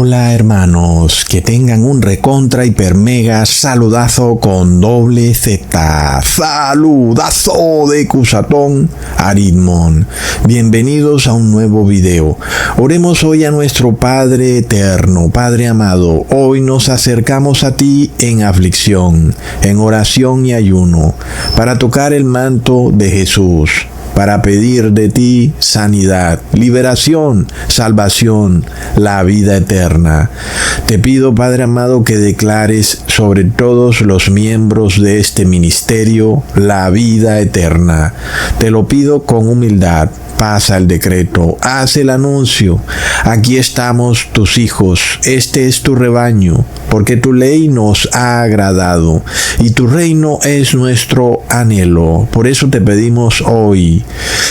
Hola hermanos, que tengan un recontra hiper mega saludazo con doble Z. Saludazo de Cusatón Aritmon. Bienvenidos a un nuevo video. Oremos hoy a nuestro Padre eterno, Padre amado. Hoy nos acercamos a ti en aflicción, en oración y ayuno, para tocar el manto de Jesús, para pedir de ti sanidad, liberación, salvación, la vida eterna. Te pido, Padre amado, que declares sobre todos los miembros de este ministerio la vida eterna. Te lo pido con humildad. Pasa el decreto, haz el anuncio. Aquí estamos tus hijos, este es tu rebaño, porque tu ley nos ha agradado y tu reino es nuestro anhelo. Por eso te pedimos hoy,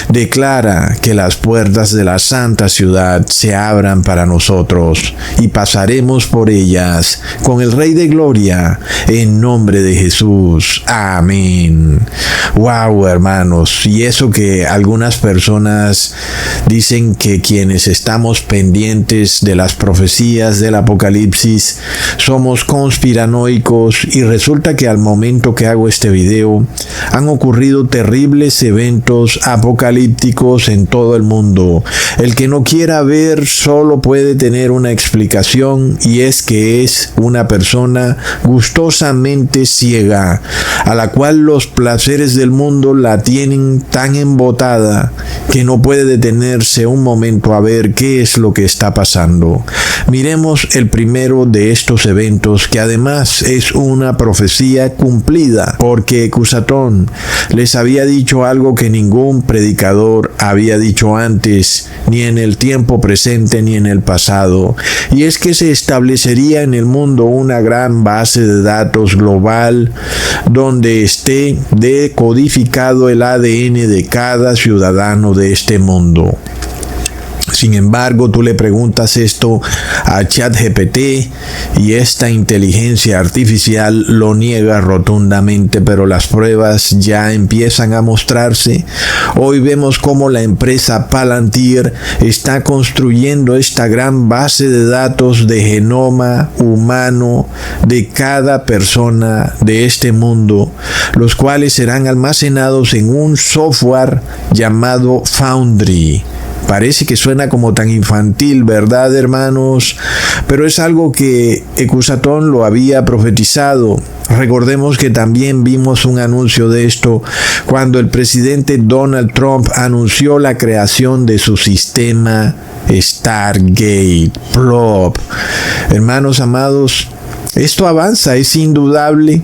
declara que las puertas de la santa ciudad se abran para nosotros y pasaremos por ellas con el Rey de Gloria, en nombre de Jesús. Amén. Wow, hermanos, y eso que algunas personas dicen que quienes estamos pendientes de las profecías del Apocalipsis somos conspiranoicos, y resulta que al momento que hago este video han ocurrido terribles eventos apocalípticos en todo el mundo. El que no quiera ver solo puede tener una explicación, y es que es una persona gustosamente ciega, a la cual los placeres del mundo la tienen tan embotada que no puede detenerse un momento a ver qué es lo que está pasando. Miremos el primero de estos eventos, que además es una profecía cumplida, porque Cusatón les había dicho algo que ningún predicador había dicho antes, ni en el tiempo presente ni en el pasado, y es que se establecería en el mundo una gran base de datos global donde esté decodificado el ADN de cada ciudadano de este mundo. Sin embargo, tú le preguntas esto a ChatGPT y esta inteligencia artificial lo niega rotundamente, pero las pruebas ya empiezan a mostrarse. Hoy vemos cómo la empresa Palantir está construyendo esta gran base de datos de genoma humano de cada persona de este mundo, los cuales serán almacenados en un software llamado Foundry. Parece que suena como tan infantil, ¿verdad, hermanos? Pero es algo que Cusatón lo había profetizado. Recordemos que también vimos un anuncio de esto cuando el presidente Donald Trump anunció la creación de su sistema Stargate, Plop. Hermanos amados, esto avanza, es indudable,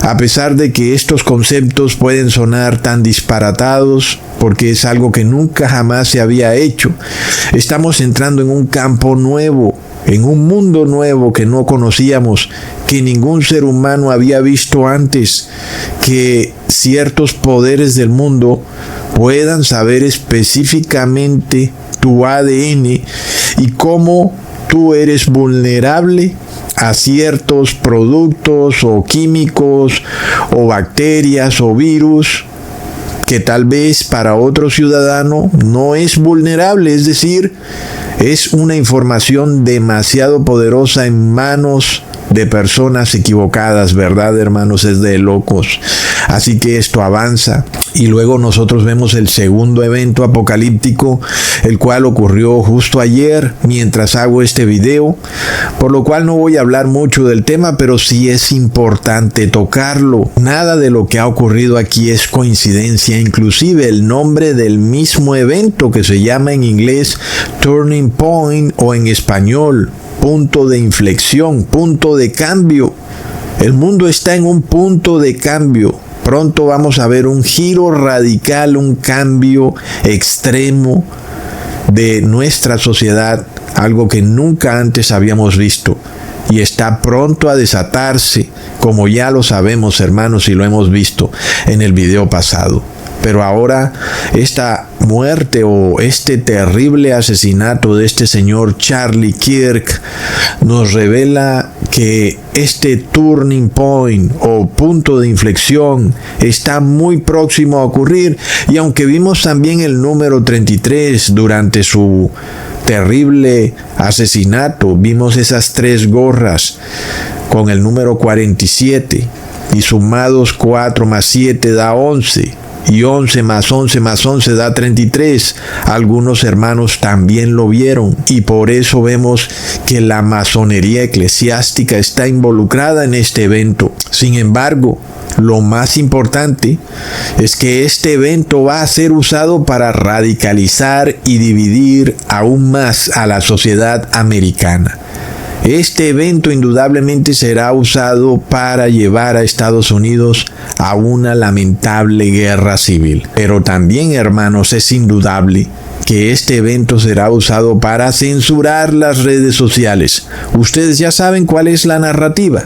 a pesar de que estos conceptos pueden sonar tan disparatados, porque es algo que nunca jamás se había hecho. Estamos entrando en un campo nuevo, en un mundo nuevo que no conocíamos, que ningún ser humano había visto antes, que ciertos poderes del mundo puedan saber específicamente tu ADN y cómo tú eres vulnerable a ciertos productos o químicos o bacterias o virus que tal vez para otro ciudadano no es vulnerable, es decir, es una información demasiado poderosa en manos de personas equivocadas, ¿verdad, hermanos? Es de locos. Así que esto avanza. Y luego nosotros vemos el segundo evento apocalíptico, el cual ocurrió justo ayer mientras hago este video, por lo cual no voy a hablar mucho del tema, pero sí es importante tocarlo. Nada de lo que ha ocurrido aquí es coincidencia, inclusive el nombre del mismo evento, que se llama en inglés Turning Point, o en español punto de inflexión, punto de cambio. El mundo está en un punto de cambio. Pronto vamos a ver un giro radical, un cambio extremo de nuestra sociedad, algo que nunca antes habíamos visto, y está pronto a desatarse, como ya lo sabemos, hermanos, y lo hemos visto en el video pasado. Pero ahora esta muerte o este terrible asesinato de este señor Charlie Kirk nos revela que este turning point o punto de inflexión está muy próximo a ocurrir. Y aunque vimos también el número 33 durante su terrible asesinato. Vimos esas 3 gorras con el número 47 y sumados 4 más 7 da 11. Y 11 más 11 más 11 da 33. Algunos hermanos también lo vieron y por eso vemos que la masonería eclesiástica está involucrada en este evento. Sin embargo, lo más importante es que este evento va a ser usado para radicalizar y dividir aún más a la sociedad americana. Este evento indudablemente será usado para llevar a Estados Unidos a una lamentable guerra civil. Pero también, hermanos, es indudable que este evento será usado para censurar las redes sociales. Ustedes ya saben cuál es la narrativa.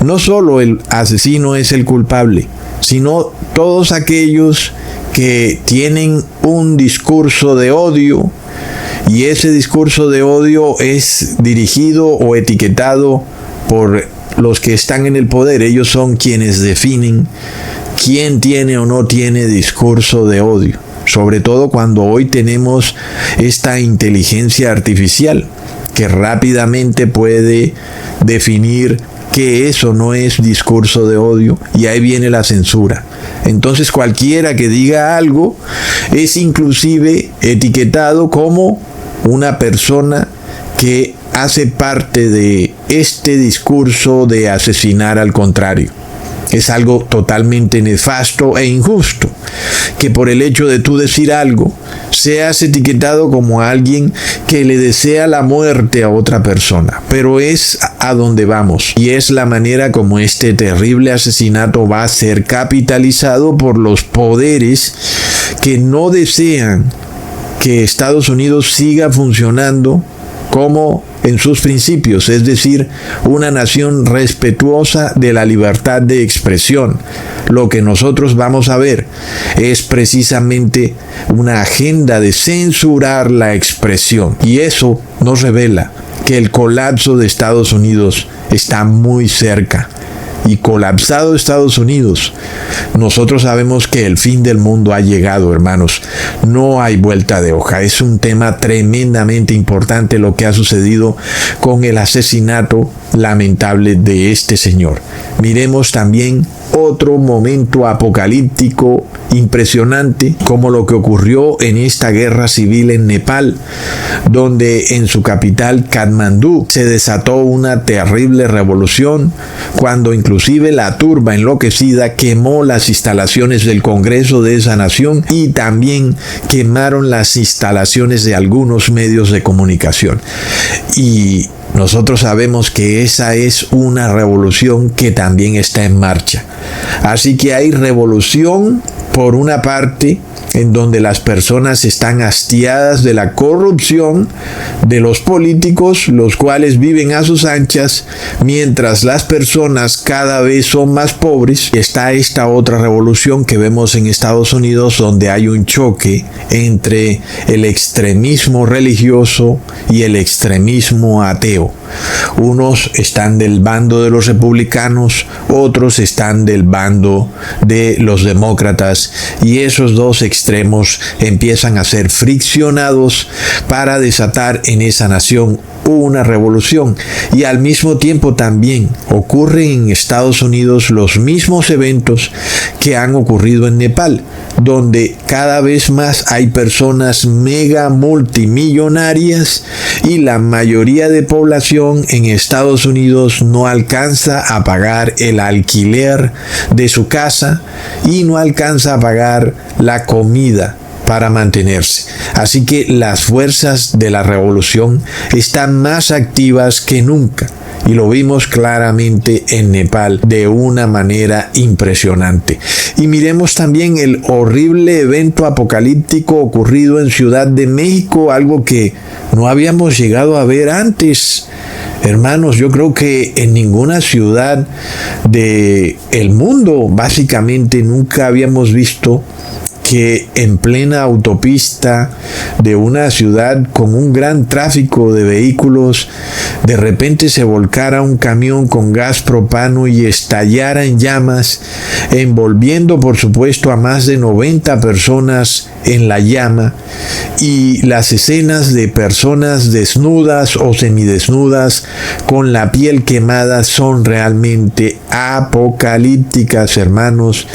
No solo el asesino es el culpable, sino todos aquellos que tienen un discurso de odio, y ese discurso de odio es dirigido o etiquetado por los que están en el poder. Ellos son quienes definen quién tiene o no tiene discurso de odio. Sobre todo cuando hoy tenemos esta inteligencia artificial que rápidamente puede definir que eso no es discurso de odio, y ahí viene la censura. Entonces cualquiera que diga algo es inclusive etiquetado como una persona que hace parte de este discurso de asesinar al contrario. Es algo totalmente nefasto e injusto que por el hecho de tú decir algo seas etiquetado como alguien que le desea la muerte a otra persona. Pero es a donde vamos, y es la manera como este terrible asesinato va a ser capitalizado por los poderes que no desean que Estados Unidos siga funcionando como en sus principios, es decir, una nación respetuosa de la libertad de expresión. Lo que nosotros vamos a ver es precisamente una agenda de censurar la expresión, y eso nos revela que el colapso de Estados Unidos está muy cerca. Y colapsado Estados Unidos, nosotros sabemos que el fin del mundo ha llegado, hermanos. No hay vuelta de hoja. Es un tema tremendamente importante lo que ha sucedido con el asesinato lamentable de este señor. Miremos también otro momento apocalíptico impresionante, como lo que ocurrió en esta guerra civil en Nepal, donde en su capital Katmandú se desató una terrible revolución, cuando inclusive la turba enloquecida quemó las instalaciones del Congreso de esa nación y también quemaron las instalaciones de algunos medios de comunicación. Y nosotros sabemos que esa es una revolución que también está en marcha. Así que hay revolución por una parte, en donde las personas están hastiadas de la corrupción de los políticos, los cuales viven a sus anchas, mientras las personas cada vez son más pobres. Está esta otra revolución que vemos en Estados Unidos, donde hay un choque entre el extremismo religioso y el extremismo ateo. Unos están del bando de los republicanos, otros están del bando de los demócratas, y esos dos extremos empiezan a ser friccionados para desatar en esa nación una revolución. Y al mismo tiempo también ocurren en Estados Unidos los mismos eventos que han ocurrido en Nepal, donde cada vez más hay personas mega multimillonarias y la mayoría de población en Estados Unidos no alcanza a pagar el alquiler de su casa y no alcanza a pagar la comida para mantenerse. Así que las fuerzas de la revolución están más activas que nunca, y lo vimos claramente en Nepal de una manera impresionante. Y miremos también el horrible evento apocalíptico ocurrido en Ciudad de México, algo que no habíamos llegado a ver antes. Hermanos, yo creo que en ninguna ciudad del mundo básicamente nunca habíamos visto que en plena autopista de una ciudad con un gran tráfico de vehículos, de repente se volcara un camión con gas propano y estallara en llamas, envolviendo por supuesto a más de 90 personas en la llama, y las escenas de personas desnudas o semidesnudas con la piel quemada son realmente apocalípticas, hermanos,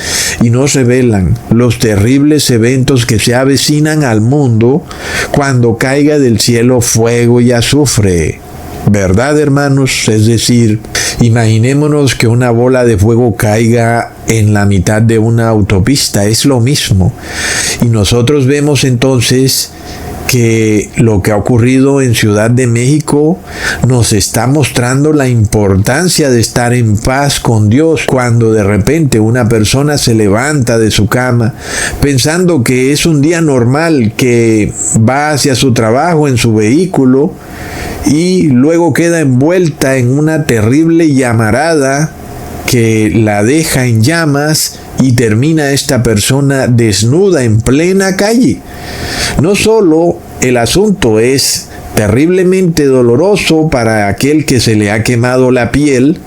y nos revelan los terribles eventos que se avecinan al mundo cuando caiga del cielo fuego y azufre. ¿Verdad, hermanos? Es decir, imaginémonos que una bola de fuego caiga en la mitad de una autopista, es lo mismo. Y nosotros vemos entonces que lo que ha ocurrido en Ciudad de México nos está mostrando la importancia de estar en paz con Dios. Cuando de repente una persona se levanta de su cama pensando que es un día normal, que va hacia su trabajo en su vehículo y luego queda envuelta en una terrible llamarada que la deja en llamas y termina esta persona desnuda en plena calle. No solo el asunto es terriblemente doloroso para aquel que se le ha quemado la piel,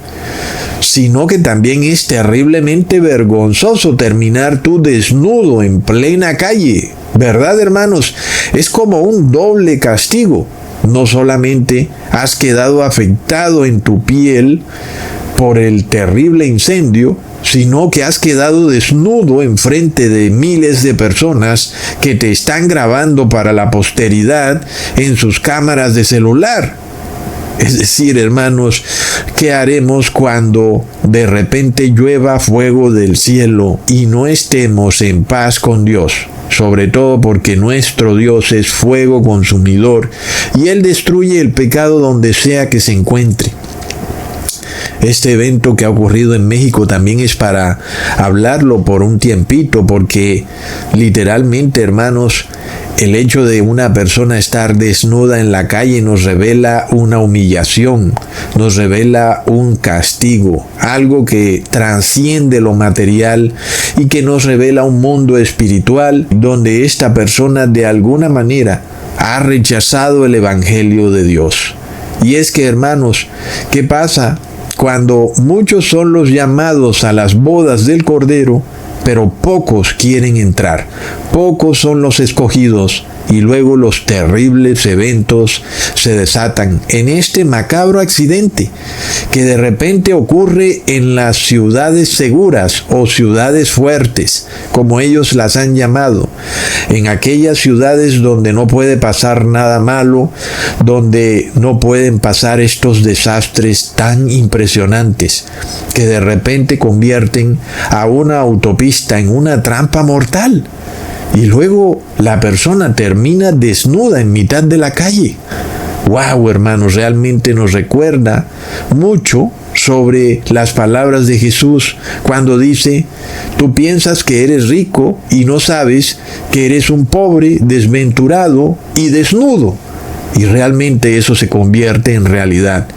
sino que también es terriblemente vergonzoso terminar tú desnudo en plena calle. ¿Verdad, hermanos? Es como un doble castigo. No solamente has quedado afectado en tu piel por el terrible incendio, sino que has quedado desnudo en frente de miles de personas que te están grabando para la posteridad en sus cámaras de celular. Es decir, hermanos, ¿qué haremos cuando de repente llueva fuego del cielo y no estemos en paz con Dios? Sobre todo porque nuestro Dios es fuego consumidor y Él destruye el pecado donde sea que se encuentre. Este evento que ha ocurrido en México también es para hablarlo por un tiempito, porque literalmente, hermanos, el hecho de una persona estar desnuda en la calle nos revela una humillación, nos revela un castigo, algo que trasciende lo material y que nos revela un mundo espiritual donde esta persona de alguna manera ha rechazado el Evangelio de Dios. Y es que, hermanos, ¿qué pasa cuando muchos son los llamados a las bodas del Cordero, pero pocos quieren entrar? Pocos son los escogidos y luego los terribles eventos se desatan en este macabro accidente que de repente ocurre en las ciudades seguras o ciudades fuertes, como ellos las han llamado, en aquellas ciudades donde no puede pasar nada malo, donde no pueden pasar estos desastres tan impresionantes que de repente convierten a una autopista en una trampa mortal. Y luego la persona termina desnuda en mitad de la calle. ¡Wow, hermanos! Realmente nos recuerda mucho sobre las palabras de Jesús cuando dice: tú piensas que eres rico y no sabes que eres un pobre, desventurado y desnudo. Y realmente eso se convierte en realidad.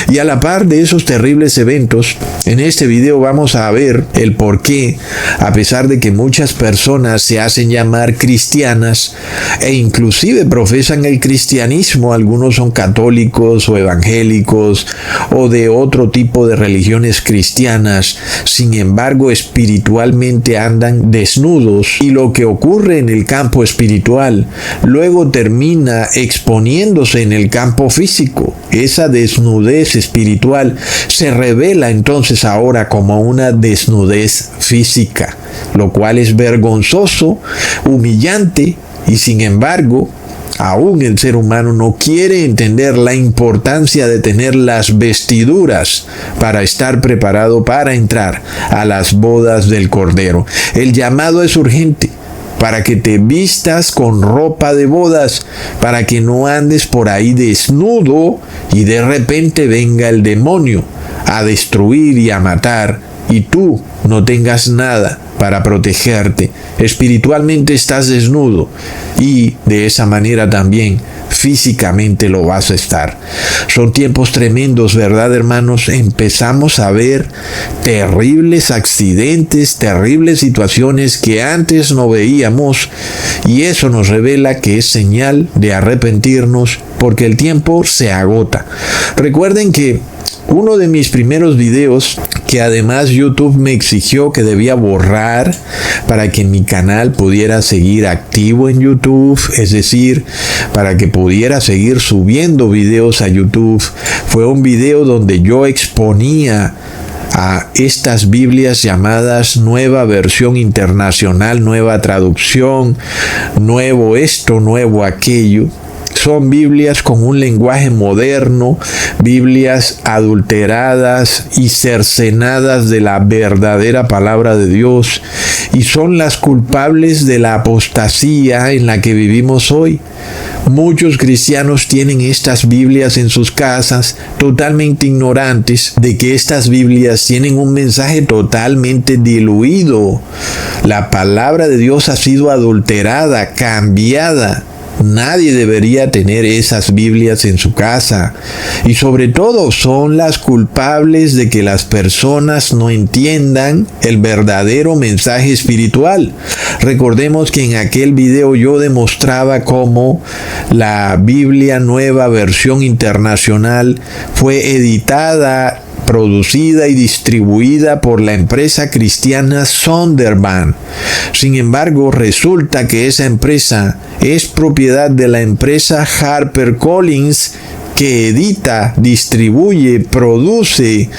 Y a la par de esos terribles eventos, en este video vamos a ver el por qué, a pesar de que muchas personas se hacen llamar cristianas e inclusive profesan el cristianismo, algunos son católicos o evangélicos o de otro tipo de religiones cristianas, sin embargo espiritualmente andan desnudos, y lo que ocurre en el campo espiritual luego termina exponiéndose en el campo físico. Esa desnudez espiritual se revela entonces ahora como una desnudez física, lo cual es vergonzoso, humillante, y sin embargo, aún el ser humano no quiere entender la importancia de tener las vestiduras para estar preparado para entrar a las bodas del Cordero. El llamado es urgente, para que te vistas con ropa de bodas, para que no andes por ahí desnudo y de repente venga el demonio a destruir y a matar y tú no tengas nada para protegerte. Espiritualmente estás desnudo y de esa manera también físicamente lo vas a estar. Son tiempos tremendos, ¿verdad, hermanos? Empezamos a ver terribles accidentes, terribles situaciones que antes no veíamos, y eso nos revela que es señal de arrepentirnos porque el tiempo se agota. Recuerden que uno de mis primeros videos, que además YouTube me exigió que debía borrar para que mi canal pudiera seguir activo en YouTube, es decir, para que pudiera seguir subiendo videos a YouTube, fue un video donde yo exponía a estas Biblias llamadas Nueva Versión Internacional, Nueva Traducción, nuevo esto, nuevo aquello. Son Biblias con un lenguaje moderno, Biblias adulteradas y cercenadas de la verdadera palabra de Dios, y son las culpables de la apostasía en la que vivimos hoy. Muchos cristianos tienen estas Biblias en sus casas, totalmente ignorantes de que estas Biblias tienen un mensaje totalmente diluido. La palabra de Dios ha sido adulterada, cambiada. Nadie debería tener esas Biblias en su casa, y sobre todo son las culpables de que las personas no entiendan el verdadero mensaje espiritual. Recordemos que en aquel video yo demostraba cómo la Biblia Nueva Versión Internacional fue editada, producida y distribuida por la empresa cristiana Zondervan. Sin embargo, resulta que esa empresa es propiedad de la empresa HarperCollins, que edita, distribuye, produce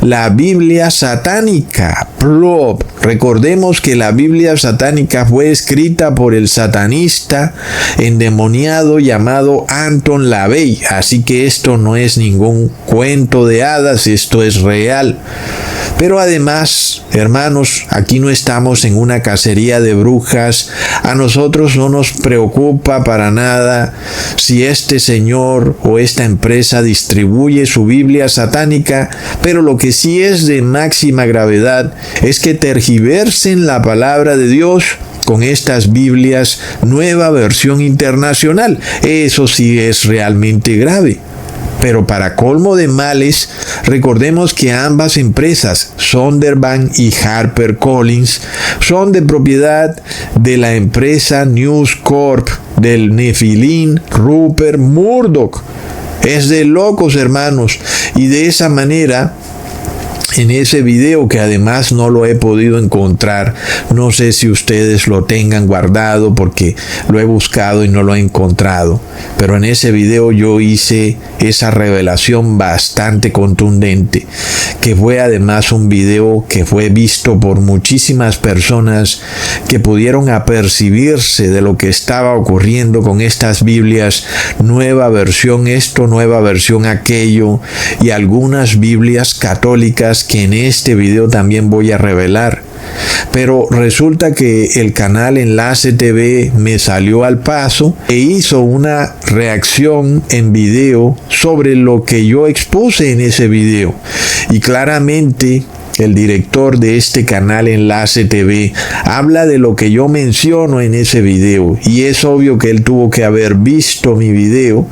la Biblia satánica, Plop. Recordemos que la Biblia satánica fue escrita por el satanista endemoniado llamado Anton LaVey, así que esto no es ningún cuento de hadas, esto es real. Pero además, hermanos, aquí no estamos en una cacería de brujas. A nosotros no nos preocupa para nada si este señor o esta empresa distribuye su Biblia satánica, pero lo que sí es de máxima gravedad es que tergiversen la palabra de Dios con estas Biblias Nueva Versión Internacional. Eso sí es realmente grave. Pero para colmo de males, recordemos que ambas empresas, Zondervan y HarperCollins, son de propiedad de la empresa News Corp del Nefilín Rupert Murdoch. Es de locos, hermanos, y de esa manera, en ese video, que además no lo he podido encontrar, no sé si ustedes lo tengan guardado porque lo he buscado y no lo he encontrado, pero en ese video yo hice esa revelación bastante contundente, que fue además un video que fue visto por muchísimas personas que pudieron apercibirse de lo que estaba ocurriendo con estas Biblias, nueva versión esto, nueva versión aquello, y algunas Biblias católicas que en este video también voy a revelar. Pero resulta que el canal Enlace TV me salió al paso e hizo una reacción en video sobre lo que yo expuse en ese video, y claramente el director de este canal Enlace TV habla de lo que yo menciono en ese video, y es obvio que él tuvo que haber visto mi video,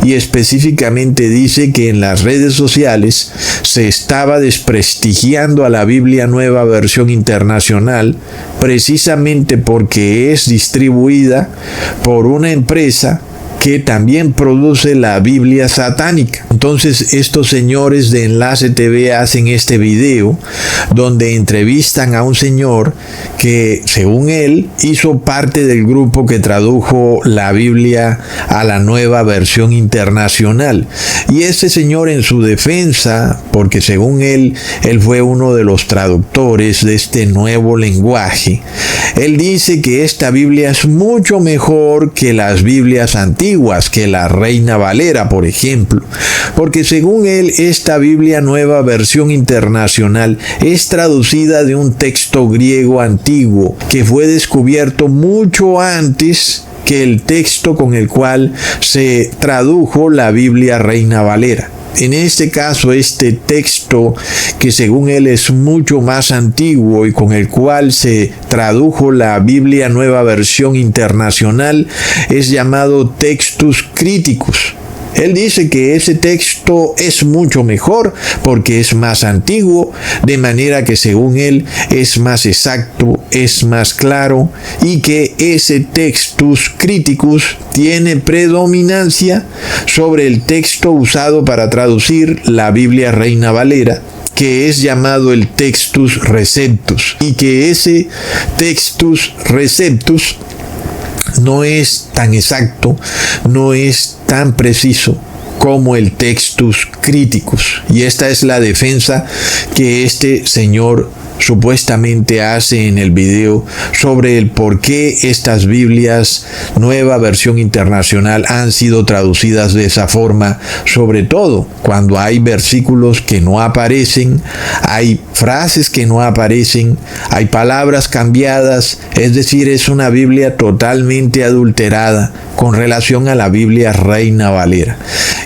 y específicamente dice que en las redes sociales se estaba desprestigiando a la Biblia Nueva Versión Internacional precisamente porque es distribuida por una empresa que también produce la Biblia satánica. Entonces estos señores de Enlace TV hacen este video donde entrevistan a un señor que, según él, hizo parte del grupo que tradujo la Biblia a la Nueva Versión Internacional. Y ese señor, en su defensa, porque según él fue uno de los traductores de este nuevo lenguaje, él dice que esta Biblia es mucho mejor que las Biblias antiguas, que la Reina Valera, por ejemplo, porque según él, esta Biblia Nueva Versión Internacional es traducida de un texto griego antiguo que fue descubierto mucho antes que el texto con el cual se tradujo la Biblia Reina Valera. En este caso, este texto, que según él es mucho más antiguo y con el cual se tradujo la Biblia Nueva Versión Internacional, es llamado Textus Criticus. Él dice que ese texto es mucho mejor porque es más antiguo, de manera que según él es más exacto, es más claro, y que ese Textus Criticus tiene predominancia sobre el texto usado para traducir la Biblia Reina Valera, que es llamado el Textus Receptus, y que ese Textus Receptus no es tan exacto, no es tan preciso como el Textus Criticus. Y esta es la defensa que este señor supuestamente hace en el video sobre el por qué estas Biblias Nueva Versión Internacional han sido traducidas de esa forma, sobre todo cuando hay versículos que no aparecen, hay frases que no aparecen, hay palabras cambiadas, es decir, es una Biblia totalmente adulterada con relación a la Biblia Reina Valera.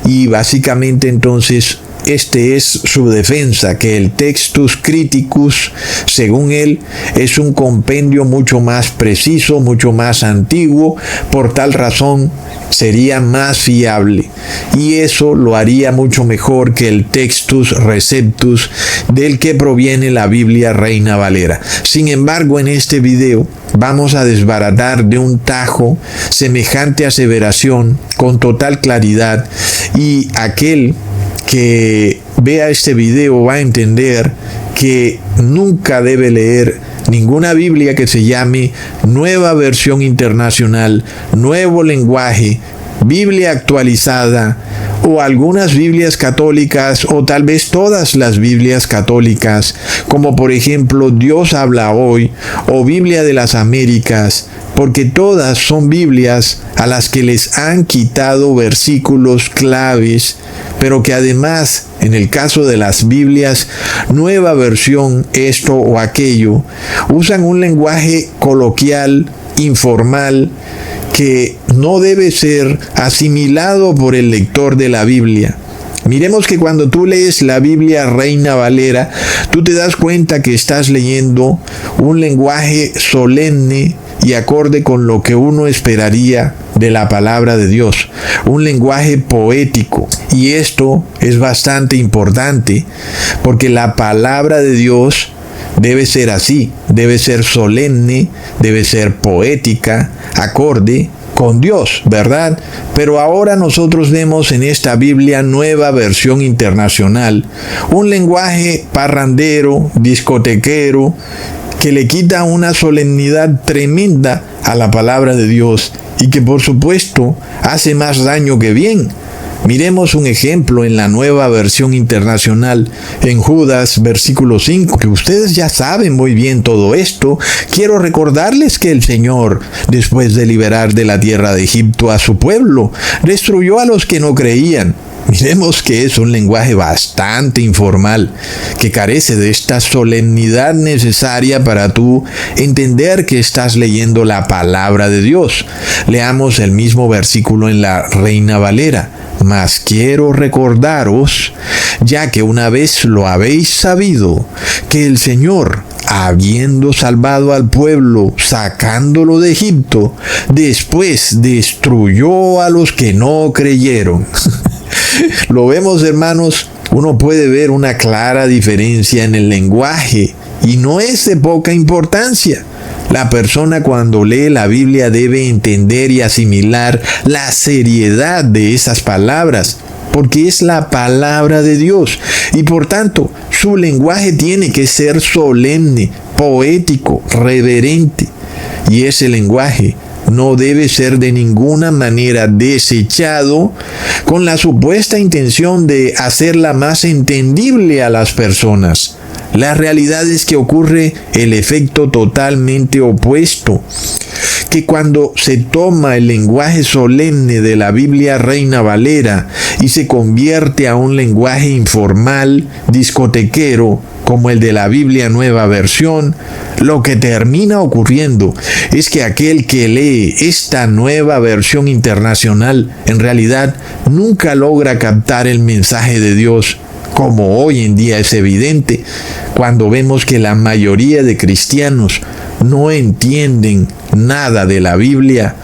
Y básicamente entonces este es su defensa, que el Textus Criticus, según él, es un compendio mucho más preciso, mucho más antiguo, por tal razón sería más fiable. Y eso lo haría mucho mejor que el Textus Receptus, del que proviene la Biblia Reina Valera. Sin embargo, en este video vamos a desbaratar de un tajo semejante aseveración con total claridad, y aquel que vea este video va a entender que nunca debe leer ninguna Biblia que se llame Nueva Versión Internacional, Nuevo Lenguaje, Biblia actualizada, o algunas Biblias católicas, o tal vez todas las Biblias católicas, como por ejemplo Dios habla hoy, o Biblia de las Américas, porque todas son Biblias a las que les han quitado versículos claves, pero que además, en el caso de las Biblias Nueva Versión, esto o aquello, usan un lenguaje coloquial, informal, que no debe ser asimilado por el lector de la Biblia. Miremos que cuando tú lees la Biblia Reina Valera, tú te das cuenta que estás leyendo un lenguaje solemne y acorde con lo que uno esperaría de la palabra de Dios, un lenguaje poético. Y esto es bastante importante porque la palabra de Dios debe ser así, debe ser solemne, debe ser poética, acorde con Dios, ¿verdad? Pero ahora nosotros vemos en esta Biblia Nueva Versión Internacional un lenguaje parrandero, discotequero, que le quita una solemnidad tremenda a la palabra de Dios y que por supuesto hace más daño que bien. Miremos un ejemplo en la Nueva Versión Internacional, en Judas, versículo 5, que ustedes ya saben muy bien todo esto. Quiero recordarles que el Señor, después de liberar de la tierra de Egipto a su pueblo, destruyó a los que no creían. Miremos que es un lenguaje bastante informal, que carece de esta solemnidad necesaria para tú entender que estás leyendo la palabra de Dios. Leamos el mismo versículo en la Reina Valera. Mas quiero recordaros, ya que una vez lo habéis sabido, que el Señor, habiendo salvado al pueblo, sacándolo de Egipto, después destruyó a los que no creyeron. Lo vemos, hermanos, uno puede ver una clara diferencia en el lenguaje y no es de poca importancia. La persona cuando lee la Biblia debe entender y asimilar la seriedad de esas palabras, porque es la palabra de Dios y por tanto su lenguaje tiene que ser solemne, poético, reverente, y ese lenguaje no debe ser de ninguna manera desechado con la supuesta intención de hacerla más entendible a las personas. La realidad es que ocurre el efecto totalmente opuesto, que cuando se toma el lenguaje solemne de la Biblia Reina Valera y se convierte a un lenguaje informal, discotequero, como el de la Biblia Nueva Versión, lo que termina ocurriendo es que aquel que lee esta Nueva Versión Internacional en realidad nunca logra captar el mensaje de Dios, como hoy en día es evidente cuando vemos que la mayoría de cristianos no entienden nada de la Biblia.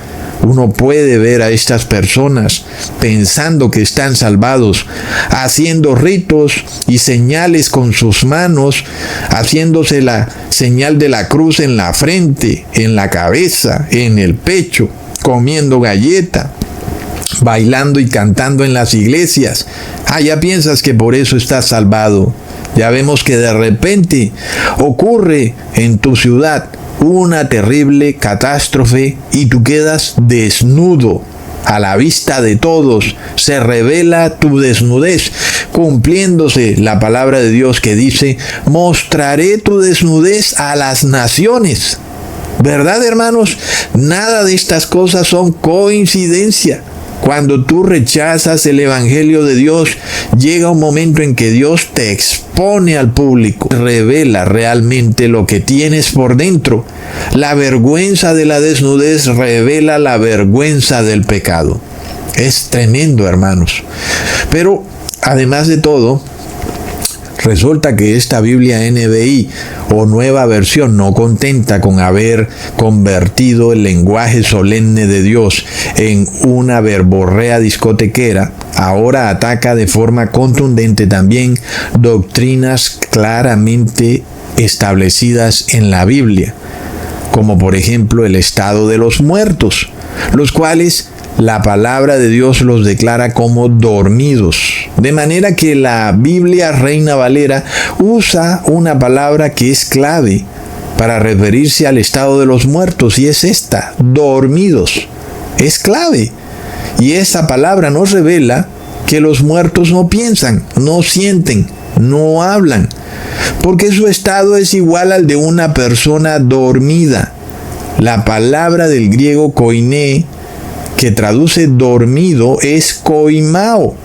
Uno puede ver a estas personas pensando que están salvados, haciendo ritos y señales con sus manos, haciéndose la señal de la cruz en la frente, en la cabeza, en el pecho, comiendo galleta, bailando y cantando en las iglesias. Ya piensas que por eso estás salvado. Ya vemos que de repente ocurre en tu ciudad una terrible catástrofe y tú quedas desnudo. A la vista de todos se revela tu desnudez, cumpliéndose la palabra de Dios que dice: mostraré tu desnudez a las naciones. ¿Verdad, hermanos? Nada de estas cosas son coincidencia. Cuando tú rechazas el Evangelio de Dios, llega un momento en que Dios te expone al público, revela realmente lo que tienes por dentro. La vergüenza de la desnudez revela la vergüenza del pecado. Es tremendo, hermanos. Pero, además de todo, resulta que esta Biblia NBI o Nueva Versión, no contenta con haber convertido el lenguaje solemne de Dios en una verborrea discotequera, ahora ataca de forma contundente también doctrinas claramente establecidas en la Biblia, como por ejemplo el estado de los muertos, los cuales la palabra de Dios los declara como dormidos. De manera que la Biblia Reina Valera usa una palabra que es clave para referirse al estado de los muertos, y es esta: dormidos. Es clave. Y esa palabra nos revela que los muertos no piensan, no sienten, no hablan, porque su estado es igual al de una persona dormida. La palabra del griego koiné, que traduce dormido, es koimao,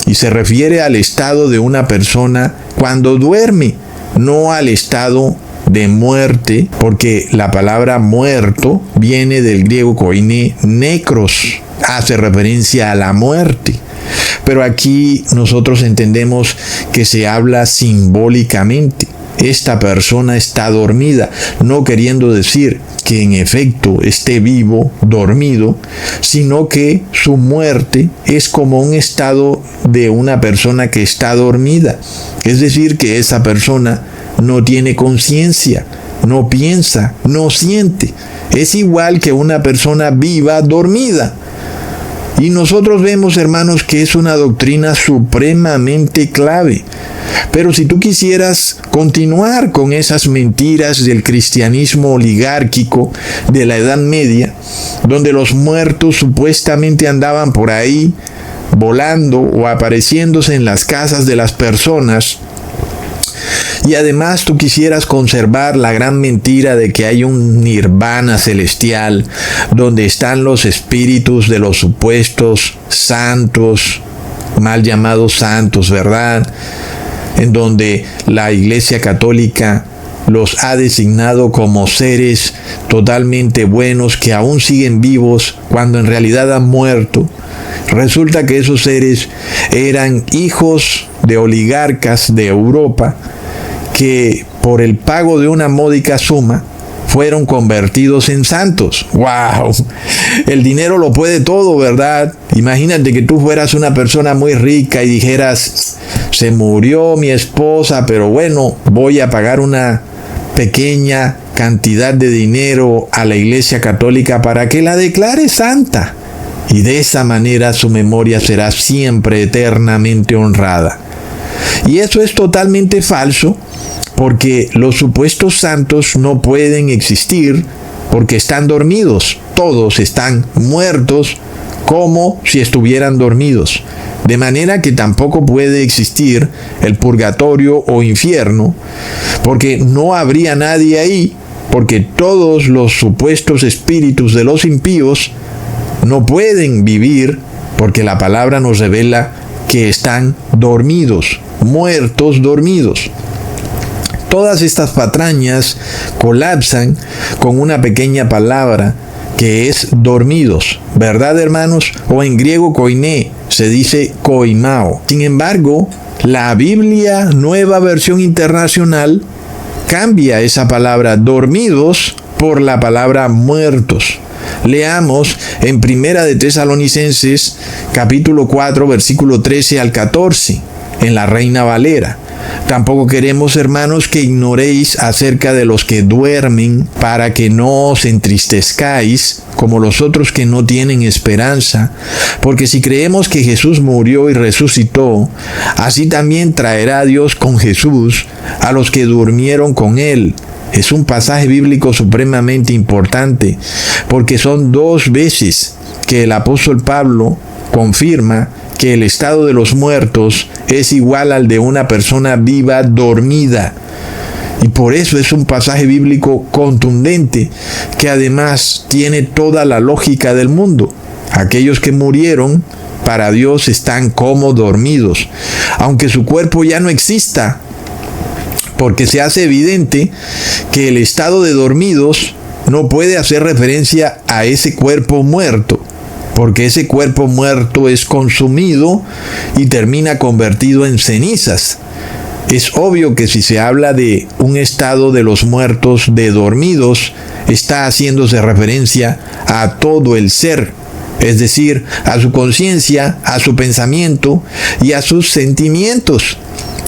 y se refiere al estado de una persona cuando duerme, no al estado de muerte, porque la palabra muerto viene del griego koiné necros, hace referencia a la muerte. Pero aquí nosotros entendemos que se habla simbólicamente. Esta persona está dormida, no queriendo decir que en efecto esté vivo, dormido, sino que su muerte es como un estado de una persona que está dormida. Es decir, que esa persona no tiene conciencia, no piensa, no siente. Es igual que una persona viva, dormida. Y nosotros vemos, hermanos, que es una doctrina supremamente clave. Pero si tú quisieras continuar con esas mentiras del cristianismo oligárquico de la Edad Media, donde los muertos supuestamente andaban por ahí volando o apareciéndose en las casas de las personas, y además tú quisieras conservar la gran mentira de que hay un nirvana celestial, donde están los espíritus de los supuestos santos, mal llamados santos, ¿verdad?, en donde la Iglesia Católica los ha designado como seres totalmente buenos que aún siguen vivos cuando en realidad han muerto. Resulta que esos seres eran hijos de oligarcas de Europa que por el pago de una módica suma fueron convertidos en santos. ¡Wow! El dinero lo puede todo, ¿verdad? Imagínate que tú fueras una persona muy rica y dijeras: se murió mi esposa, pero bueno, voy a pagar una pequeña cantidad de dinero a la Iglesia Católica para que la declare santa. Y de esa manera su memoria será siempre eternamente honrada. Y eso es totalmente falso, porque los supuestos santos no pueden existir porque están dormidos. Todos están muertos como si estuvieran dormidos. De manera que tampoco puede existir el purgatorio o infierno, porque no habría nadie ahí, porque todos los supuestos espíritus de los impíos no pueden vivir, porque la palabra nos revela que están dormidos, muertos dormidos. Todas estas patrañas colapsan con una pequeña palabra que es dormidos, ¿verdad, hermanos? O en griego koiné, se dice koimao. Sin embargo, la Biblia Nueva Versión Internacional cambia esa palabra dormidos por la palabra muertos. Leamos en Primera de Tesalonicenses, capítulo 4, versículo 13 al 14, en la Reina Valera. Tampoco queremos, hermanos, que ignoréis acerca de los que duermen, para que no os entristezcáis como los otros que no tienen esperanza. Porque si creemos que Jesús murió y resucitó, así también traerá Dios con Jesús a los que durmieron con él. Es un pasaje bíblico supremamente importante, porque son 2 veces que el apóstol Pablo confirma que el estado de los muertos es igual al de una persona viva dormida. Y por eso es un pasaje bíblico contundente, que además tiene toda la lógica del mundo. Aquellos que murieron, para Dios están como dormidos, aunque su cuerpo ya no exista, porque se hace evidente que el estado de dormidos no puede hacer referencia a ese cuerpo muerto, porque ese cuerpo muerto es consumido y termina convertido en cenizas. Es obvio que si se habla de un estado de los muertos de dormidos, está haciéndose referencia a todo el ser, es decir, a su conciencia, a su pensamiento y a sus sentimientos.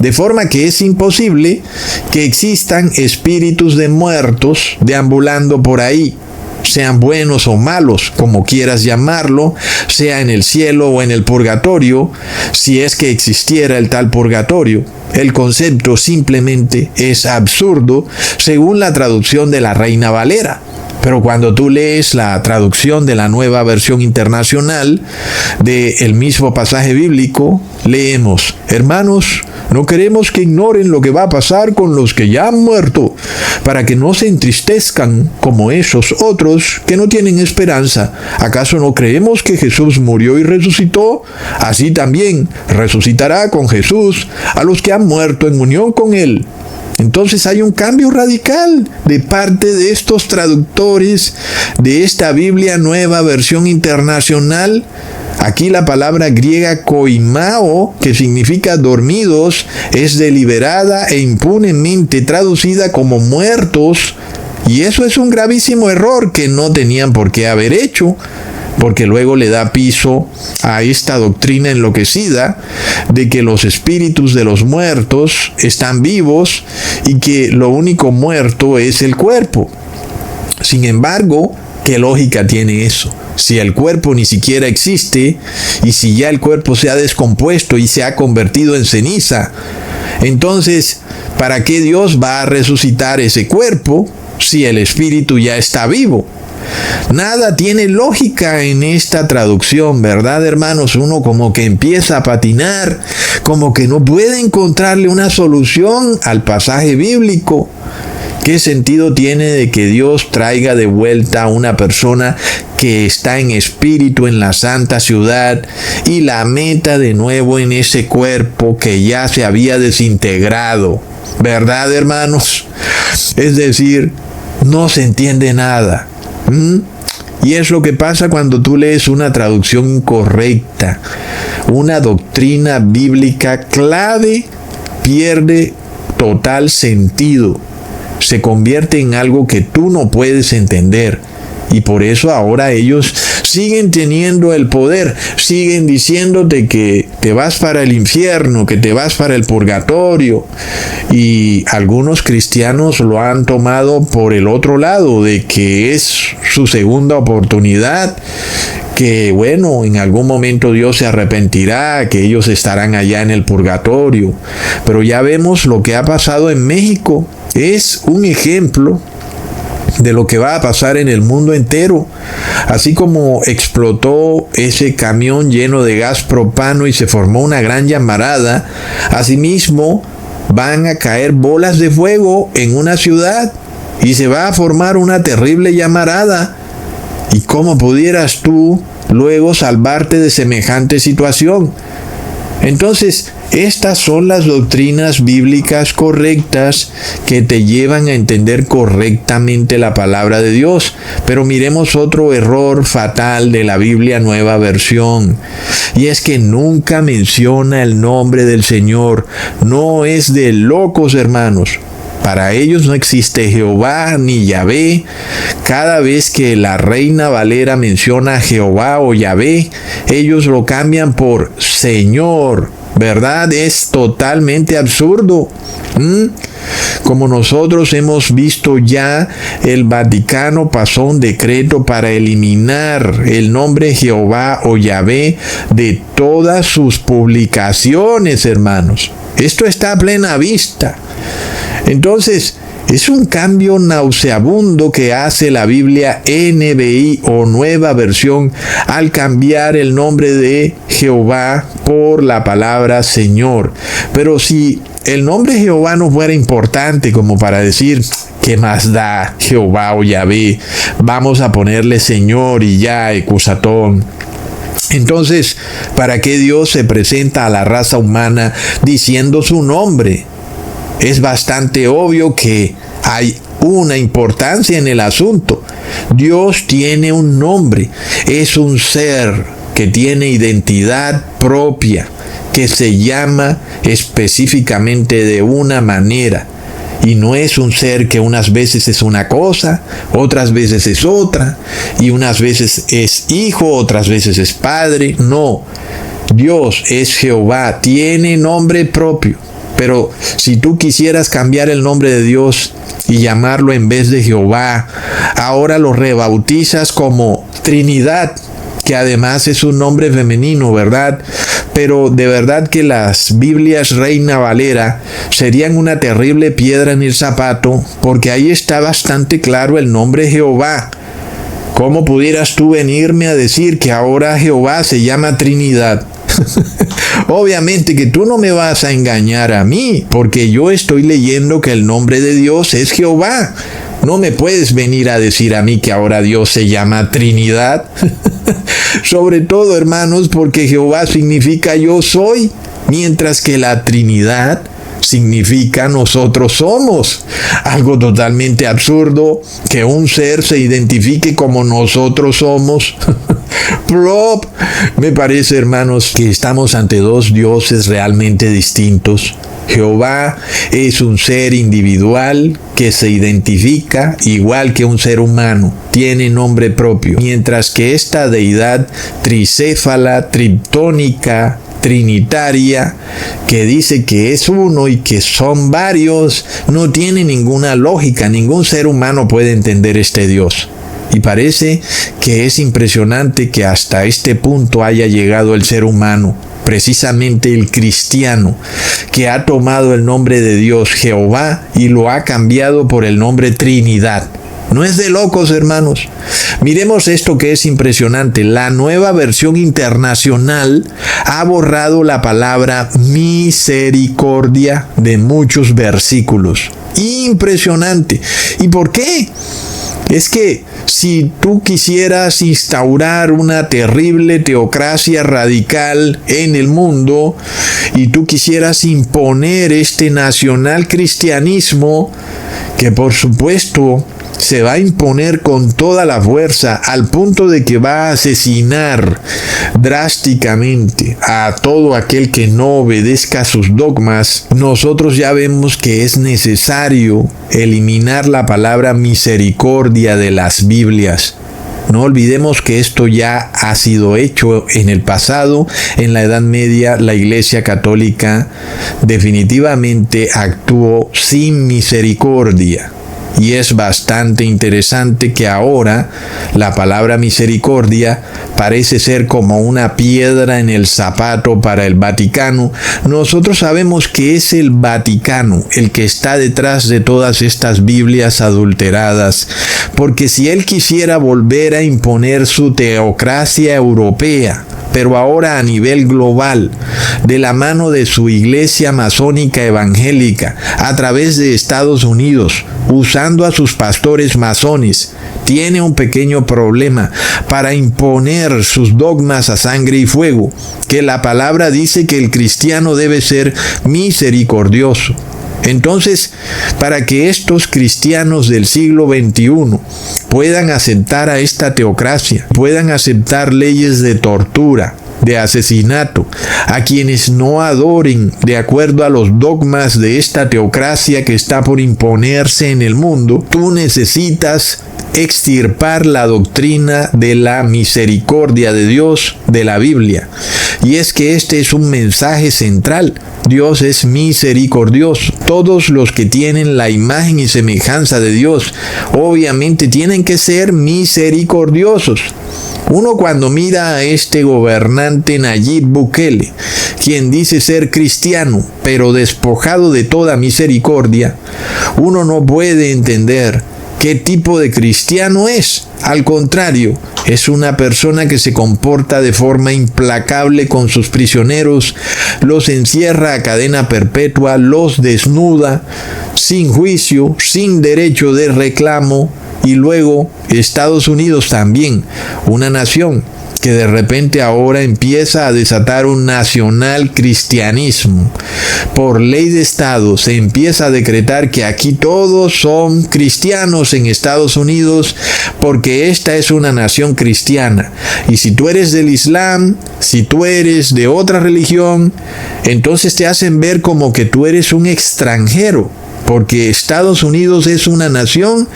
De forma que es imposible que existan espíritus de muertos deambulando por ahí, sean buenos o malos, como quieras llamarlo, sea en el cielo o en el purgatorio, si es que existiera el tal purgatorio. El concepto simplemente es absurdo según la traducción de la Reina Valera. Pero cuando tú lees la traducción de la Nueva Versión Internacional del mismo pasaje bíblico, leemos: hermanos, no queremos que ignoren lo que va a pasar con los que ya han muerto, para que no se entristezcan como esos otros que no tienen esperanza. ¿Acaso no creemos que Jesús murió y resucitó? Así también resucitará con Jesús a los que han muerto en unión con él. Entonces hay un cambio radical de parte de estos traductores de esta Biblia Nueva Versión Internacional. Aquí la palabra griega koimao, que significa dormidos, es deliberada e impunemente traducida como muertos, y eso es un gravísimo error que no tenían por qué haber hecho, porque luego le da piso a esta doctrina enloquecida de que los espíritus de los muertos están vivos y que lo único muerto es el cuerpo. Sin embargo, ¿qué lógica tiene eso? Si el cuerpo ni siquiera existe, y si ya el cuerpo se ha descompuesto y se ha convertido en ceniza, entonces, ¿para qué Dios va a resucitar ese cuerpo si el espíritu ya está vivo? Nada tiene lógica en esta traducción, ¿verdad, hermanos? Uno como que empieza a patinar, como que no puede encontrarle una solución al pasaje bíblico. ¿Qué sentido tiene de que Dios traiga de vuelta a una persona que está en espíritu en la santa ciudad y la meta de nuevo en ese cuerpo que ya se había desintegrado? ¿Verdad, hermanos? Es decir, no se entiende nada. Y es lo que pasa cuando tú lees una traducción incorrecta. Una doctrina bíblica clave pierde total sentido. Se convierte en algo que tú no puedes entender. Y por eso ahora ellos siguen teniendo el poder, siguen diciéndote que te vas para el infierno, que te vas para el purgatorio. Y algunos cristianos lo han tomado por el otro lado, de que es su segunda oportunidad, que bueno, en algún momento Dios se arrepentirá, que ellos estarán allá en el purgatorio. Pero ya vemos lo que ha pasado en México. Es un ejemplo de lo que va a pasar en el mundo entero. Así como explotó ese camión lleno de gas propano y se formó una gran llamarada, asimismo van a caer bolas de fuego en una ciudad y se va a formar una terrible llamarada. ¿Y cómo pudieras tú luego salvarte de semejante situación? Entonces, Estas son las doctrinas bíblicas correctas que te llevan a entender correctamente la palabra de Dios. Pero miremos otro error fatal de la Biblia Nueva Versión, y es que nunca menciona el nombre del Señor. No es de locos, hermanos. Para ellos no existe Jehová ni Yahvé. Cada vez que la Reina Valera menciona Jehová o Yahvé, ellos lo cambian por Señor, ¿verdad? Es totalmente absurdo. Como nosotros hemos visto ya, el Vaticano pasó un decreto para eliminar el nombre Jehová o Yahvé de todas sus publicaciones, hermanos. Esto está a plena vista. Entonces, es un cambio nauseabundo que hace la Biblia NBI o Nueva Versión al cambiar el nombre de Jehová por la palabra Señor. Pero si el nombre Jehová no fuera importante como para decir, ¿qué más da Jehová o Yahvé? Vamos a ponerle Señor y ya, ecusatón. Entonces, ¿para qué Dios se presenta a la raza humana diciendo su nombre? Es bastante obvio que hay una importancia en el asunto. Dios tiene un nombre, es un ser que tiene identidad propia, que se llama específicamente de una manera. Y no es un ser que unas veces es una cosa, otras veces es otra, y unas veces es hijo, otras veces es padre. No, Dios es Jehová, tiene nombre propio. Pero si tú quisieras cambiar el nombre de Dios y llamarlo en vez de Jehová, ahora lo rebautizas como Trinidad, que además es un nombre femenino, ¿verdad? Pero de verdad que las Biblias Reina Valera serían una terrible piedra en el zapato, porque ahí está bastante claro el nombre Jehová. ¿Cómo pudieras tú venirme a decir que ahora Jehová se llama Trinidad? Obviamente que tú no me vas a engañar a mí, porque yo estoy leyendo que el nombre de Dios es Jehová. No me puedes venir a decir a mí que ahora Dios se llama Trinidad. Sobre todo, hermanos, porque Jehová significa yo soy, mientras que la Trinidad significa nosotros somos. Algo totalmente absurdo que un ser se identifique como nosotros somos. Plop. Me parece, hermanos, que estamos ante dos dioses realmente distintos. Jehová es un ser individual que se identifica igual que un ser humano, tiene nombre propio, mientras que esta deidad tricéfala, triptónica, trinitaria, que dice que es uno y que son varios, no tiene ninguna lógica. Ningún ser humano puede entender este Dios. Y parece que es impresionante que hasta este punto haya llegado el ser humano, precisamente el cristiano, que ha tomado el nombre de Dios Jehová y lo ha cambiado por el nombre Trinidad. No es de locos, hermanos. Miremos esto que es impresionante. La Nueva Versión Internacional ha borrado la palabra misericordia de muchos versículos. Impresionante. ¿Y por qué? Es que si tú quisieras instaurar una terrible teocracia radical en el mundo y tú quisieras imponer este nacional cristianismo, que por supuesto se va a imponer con toda la fuerza al punto de que va a asesinar drásticamente a todo aquel que no obedezca sus dogmas, nosotros ya vemos que es necesario eliminar la palabra misericordia de las Biblias. No olvidemos que esto ya ha sido hecho en el pasado. En la Edad Media, la Iglesia Católica definitivamente actuó sin misericordia. Y es bastante interesante que ahora la palabra misericordia parece ser como una piedra en el zapato para el Vaticano. Nosotros sabemos que es el Vaticano el que está detrás de todas estas Biblias adulteradas, porque si él quisiera volver a imponer su teocracia europea, pero ahora a nivel global, de la mano de su iglesia masónica evangélica, a través de Estados Unidos, usando a sus pastores masones, tiene un pequeño problema para imponer sus dogmas a sangre y fuego, que la palabra dice que el cristiano debe ser misericordioso. Entonces, para que estos cristianos del siglo XXI puedan aceptar a esta teocracia, puedan aceptar leyes de tortura, de asesinato, a quienes no adoren de acuerdo a los dogmas de esta teocracia que está por imponerse en el mundo, tú necesitas extirpar la doctrina de la misericordia de Dios de la Biblia. Y es que este es un mensaje central. Dios es misericordioso. Todos los que tienen la imagen y semejanza de Dios, obviamente tienen que ser misericordiosos. Uno cuando mira a este gobernante Nayib Bukele, quien dice ser cristiano, pero despojado de toda misericordia, uno no puede entender qué tipo de cristiano es. Al contrario, es una persona que se comporta de forma implacable con sus prisioneros, los encierra a cadena perpetua, los desnuda, sin juicio, sin derecho de reclamo. Y luego Estados Unidos también, una nación que de repente ahora empieza a desatar un nacional cristianismo. Por ley de Estado se empieza a decretar que aquí todos son cristianos en Estados Unidos porque esta es una nación cristiana. Y si tú eres del Islam, si tú eres de otra religión, entonces te hacen ver como que tú eres un extranjero. Porque Estados Unidos es una nación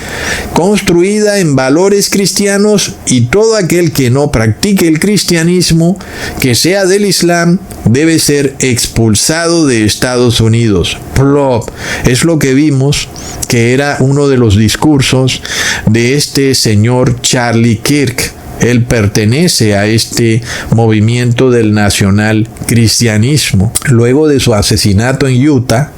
construida en valores cristianos y todo aquel que no practique el cristianismo, que sea del Islam, debe ser expulsado de Estados Unidos. Plop. Es lo que vimos que era uno de los discursos de este señor Charlie Kirk. Él pertenece a este movimiento del nacional cristianismo. Luego de su asesinato en Utah,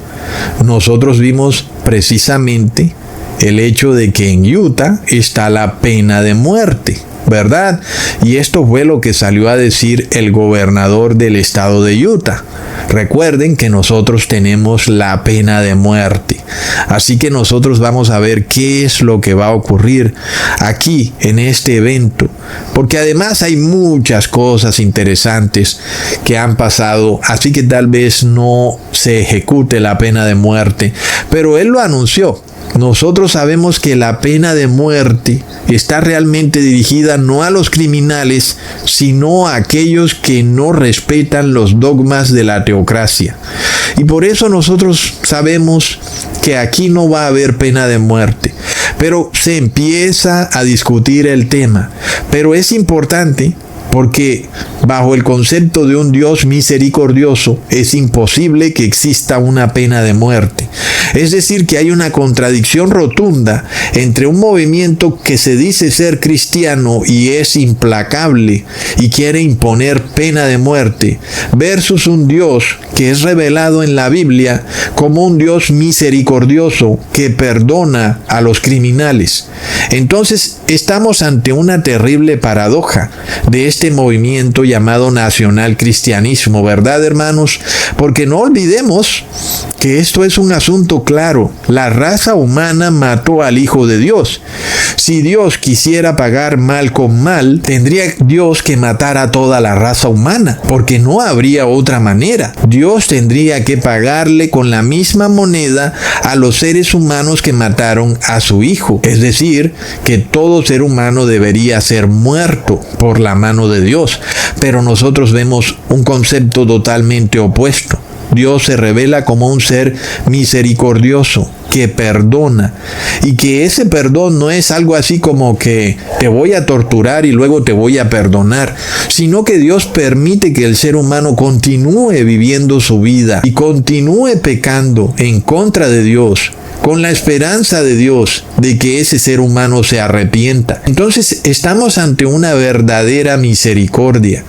nosotros vimos precisamente el hecho de que en Utah está la pena de muerte, ¿verdad? Y esto fue lo que salió a decir el gobernador del estado de Utah. Recuerden que nosotros tenemos la pena de muerte. Así que nosotros vamos a ver qué es lo que va a ocurrir aquí en este evento. Porque además hay muchas cosas interesantes que han pasado. Así que tal vez no se ejecute la pena de muerte. Pero él lo anunció. Nosotros sabemos que la pena de muerte está realmente dirigida no a los criminales, sino a aquellos que no respetan los dogmas de la teocracia. Y por eso nosotros sabemos que aquí no va a haber pena de muerte. Pero se empieza a discutir el tema. Pero es importante porque bajo el concepto de un Dios misericordioso es imposible que exista una pena de muerte. Es decir, que hay una contradicción rotunda entre un movimiento que se dice ser cristiano y es implacable y quiere imponer pena de muerte, versus un Dios que es revelado en la Biblia como un Dios misericordioso que perdona a los criminales. Entonces, estamos ante una terrible paradoja de este movimiento llamado nacional cristianismo, ¿verdad, hermanos? Porque no olvidemos que esto es un asunto claro. La raza humana mató al Hijo de Dios. Si Dios quisiera pagar mal con mal, tendría Dios que matar a toda la raza humana, porque no habría otra manera. Dios tendría que pagarle con la misma moneda a los seres humanos que mataron a su Hijo. Es decir, que todo ser humano debería ser muerto por la mano de Dios. Pero nosotros vemos un concepto totalmente opuesto. Dios se revela como un ser misericordioso, que perdona, y que ese perdón no es algo así como que te voy a torturar y luego te voy a perdonar, sino que Dios permite que el ser humano continúe viviendo su vida y continúe pecando en contra de Dios, con la esperanza de Dios de que ese ser humano se arrepienta. Entonces estamos ante una verdadera misericordia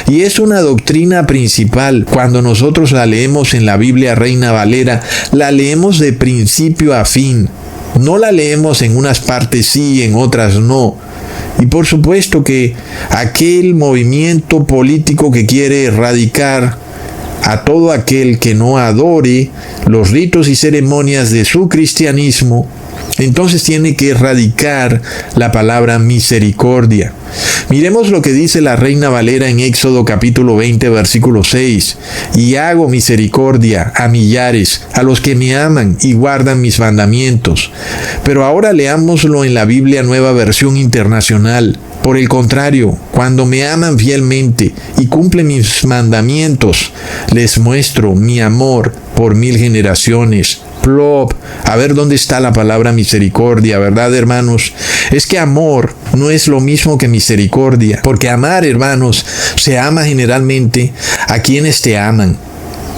y es una doctrina principal. Cuando nosotros la leemos en la Biblia Reina Valera, la leemos de principio a fin. No la leemos en unas partes sí, en otras no. Y por supuesto que aquel movimiento político que quiere erradicar a todo aquel que no adore los ritos y ceremonias de su cristianismo, entonces tiene que erradicar la palabra misericordia. Miremos lo que dice la Reina Valera en Éxodo capítulo 20, versículo 6. Y hago misericordia a millares, a los que me aman y guardan mis mandamientos. Pero ahora leámoslo en la Biblia Nueva Versión Internacional. Por el contrario, cuando me aman fielmente y cumplen mis mandamientos, les muestro mi amor por 1000 generaciones. Plop. A ver dónde está la palabra misericordia, ¿verdad, hermanos? Es que amor no es lo mismo que misericordia, porque amar, hermanos, se ama generalmente a quienes te aman.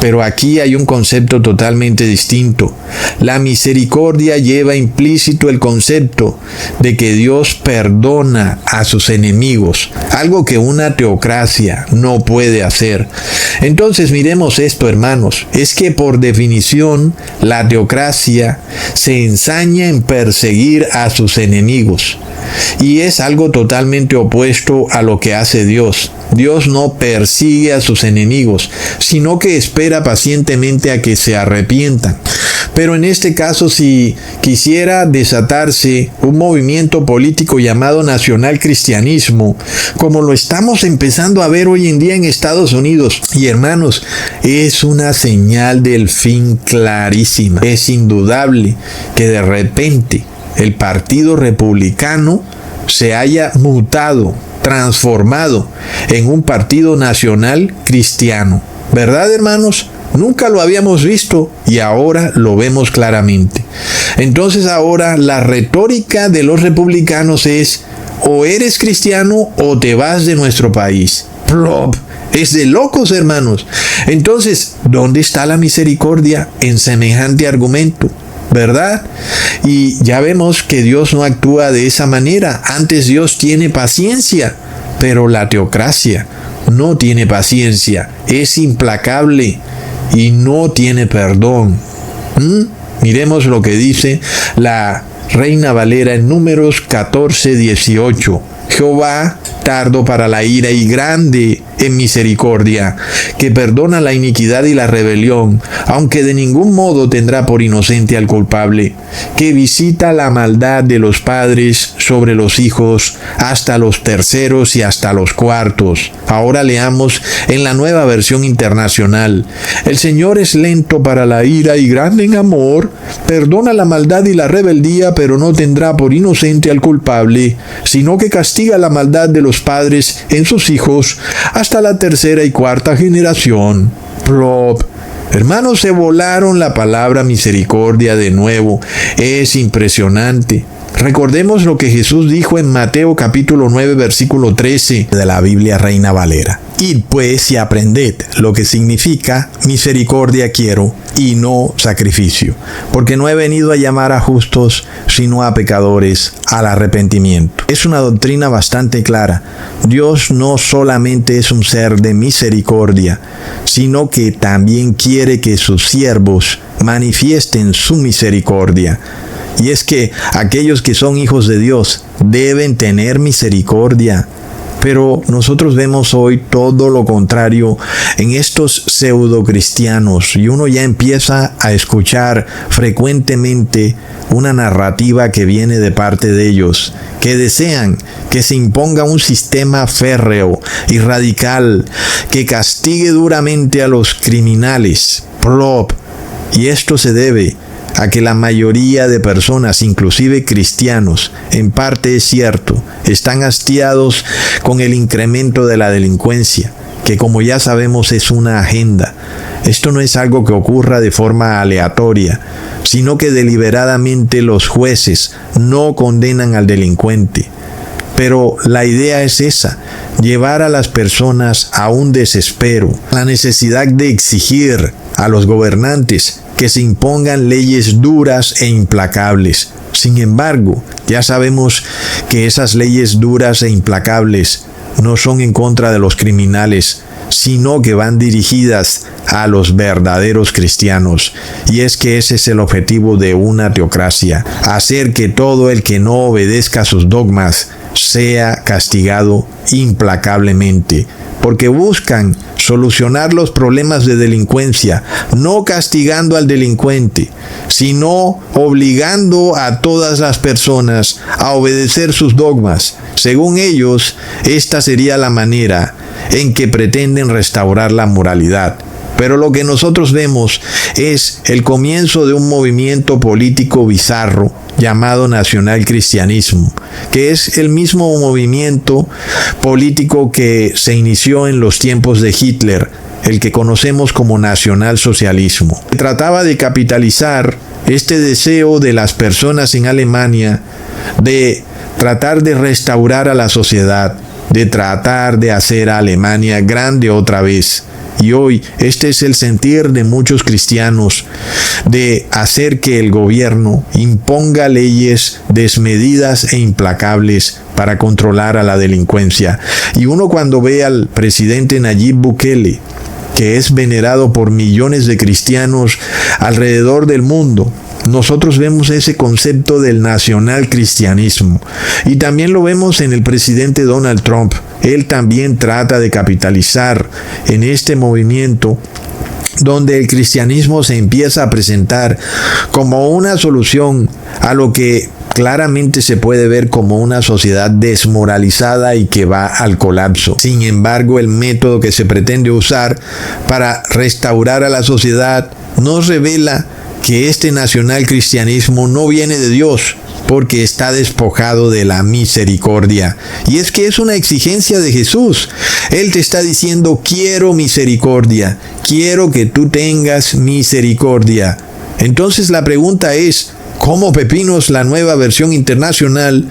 Pero aquí hay un concepto totalmente distinto. La misericordia lleva implícito el concepto de que Dios perdona a sus enemigos, algo que una teocracia no puede hacer. Entonces miremos esto, hermanos. Es que por definición la teocracia se ensaña en perseguir a sus enemigos. Y es algo totalmente opuesto a lo que hace Dios. Dios no persigue a sus enemigos, sino que espera pacientemente a que se arrepientan. Pero en este caso, si quisiera desatarse un movimiento político llamado nacionalcristianismo, como lo estamos empezando a ver hoy en día en Estados Unidos, y hermanos, es una señal del fin clarísima. Es indudable que de repente el Partido Republicano se haya mutado, transformado en un partido nacional cristiano. ¿Verdad, hermanos? Nunca lo habíamos visto y ahora lo vemos claramente. Entonces ahora la retórica de los republicanos es: o eres cristiano o te vas de nuestro país. Plop. Es de locos, hermanos. Entonces, ¿dónde está la misericordia en semejante argumento? ¿Verdad? Y ya vemos que Dios no actúa de esa manera. Antes Dios tiene paciencia, pero la teocracia no tiene paciencia, es implacable y no tiene perdón. Miremos lo que dice la Reina Valera en Números 14:18. Jehová, tardo para la ira y grande en misericordia, que perdona la iniquidad y la rebelión, aunque de ningún modo tendrá por inocente al culpable, que visita la maldad de los padres sobre los hijos, hasta los terceros y hasta los cuartos. Ahora leamos en la Nueva Versión Internacional. El Señor es lento para la ira y grande en amor, perdona la maldad y la rebeldía, pero no tendrá por inocente al culpable, sino que castiga la maldad de los padres en sus hijos, hasta la tercera y cuarta generación. Plop. Hermanos, se volaron la palabra misericordia de nuevo. Es impresionante. Recordemos lo que Jesús dijo en Mateo capítulo 9, versículo 13 de la Biblia Reina Valera. Id pues y aprended lo que significa misericordia quiero y no sacrificio, porque no he venido a llamar a justos, sino a pecadores al arrepentimiento. Es una doctrina bastante clara. Dios no solamente es un ser de misericordia, sino que también quiere que sus siervos manifiesten su misericordia. Y es que aquellos que son hijos de Dios deben tener misericordia. Pero nosotros vemos hoy todo lo contrario en estos pseudo cristianos, y uno ya empieza a escuchar frecuentemente una narrativa que viene de parte de ellos, que desean que se imponga un sistema férreo y radical que castigue duramente a los criminales. Plop. Y esto se debe a que la mayoría de personas, inclusive cristianos, en parte es cierto, están hastiados con el incremento de la delincuencia, que como ya sabemos es una agenda. Esto no es algo que ocurra de forma aleatoria, sino que deliberadamente los jueces no condenan al delincuente. Pero la idea es esa, llevar a las personas a un desespero, la necesidad de exigir a los gobernantes que se impongan leyes duras e implacables. Sin embargo, ya sabemos que esas leyes duras e implacables no son en contra de los criminales, sino que van dirigidas a los verdaderos cristianos. Y es que ese es el objetivo de una teocracia: hacer que todo el que no obedezca sus dogmas sea castigado implacablemente, porque buscan solucionar los problemas de delincuencia, no castigando al delincuente, sino obligando a todas las personas a obedecer sus dogmas. Según ellos, esta sería la manera en que pretenden restaurar la moralidad. Pero lo que nosotros vemos es el comienzo de un movimiento político bizarro llamado nacionalcristianismo, que es el mismo movimiento político que se inició en los tiempos de Hitler, el que conocemos como nacionalsocialismo. Trataba de capitalizar este deseo de las personas en Alemania de tratar de restaurar a la sociedad, de tratar de hacer a Alemania grande otra vez. Y hoy este es el sentir de muchos cristianos, de hacer que el gobierno imponga leyes desmedidas e implacables para controlar a la delincuencia. Y uno cuando ve al presidente Nayib Bukele, que es venerado por millones de cristianos alrededor del mundo, nosotros vemos ese concepto del nacionalcristianismo. Y también lo vemos en el presidente Donald Trump. Él también trata de capitalizar en este movimiento donde el cristianismo se empieza a presentar como una solución a lo que claramente se puede ver como una sociedad desmoralizada y que va al colapso. Sin embargo, el método que se pretende usar para restaurar a la sociedad nos revela que este nacionalcristianismo no viene de Dios, porque está despojado de la misericordia. Y es que es una exigencia de Jesús. Él te está diciendo, quiero misericordia, quiero que tú tengas misericordia. Entonces la pregunta es, ¿cómo pepinos la Nueva Versión Internacional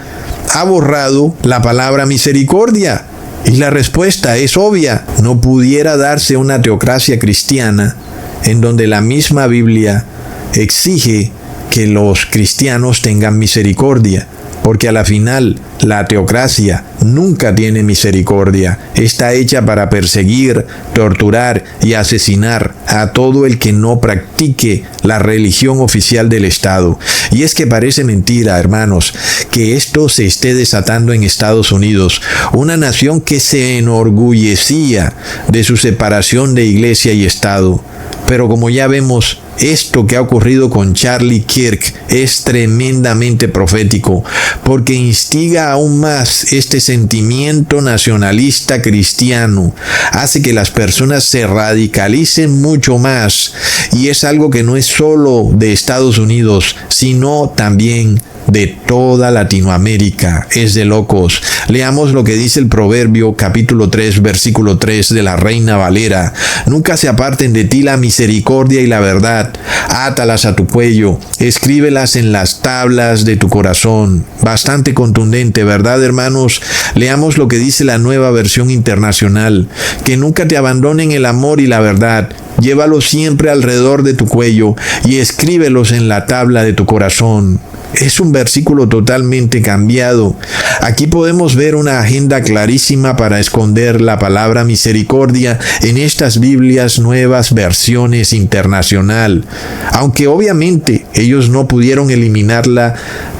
ha borrado la palabra misericordia? Y la respuesta es obvia. No pudiera darse una teocracia cristiana en donde la misma Biblia exige que los cristianos tengan misericordia, porque a la final la teocracia nunca tiene misericordia. Está hecha para perseguir, torturar y asesinar a todo el que no practique la religión oficial del Estado. Y es que parece mentira, hermanos, que esto se esté desatando en Estados Unidos, una nación que se enorgullecía de su separación de iglesia y Estado. Pero como ya vemos, esto que ha ocurrido con Charlie Kirk es tremendamente profético, porque instiga aún más este sentimiento nacionalista cristiano, hace que las personas se radicalicen mucho más, y es algo que no es solo de Estados Unidos, sino también de toda Latinoamérica. Es de locos. Leamos lo que dice el Proverbio capítulo 3 versículo 3 de la Reina Valera. Nunca se aparten de ti la misericordia y la verdad. Átalas a tu cuello, escríbelas en las tablas de tu corazón. Bastante contundente, ¿verdad, hermanos? Leamos lo que dice la Nueva Versión Internacional. Que nunca te abandonen el amor y la verdad. Llévalos siempre alrededor de tu cuello y escríbelos en la tabla de tu corazón. Es un versículo totalmente cambiado. Aquí podemos ver una agenda clarísima para esconder la palabra misericordia en estas Biblias Nuevas Versiones Internacional. Aunque obviamente ellos no pudieron eliminarla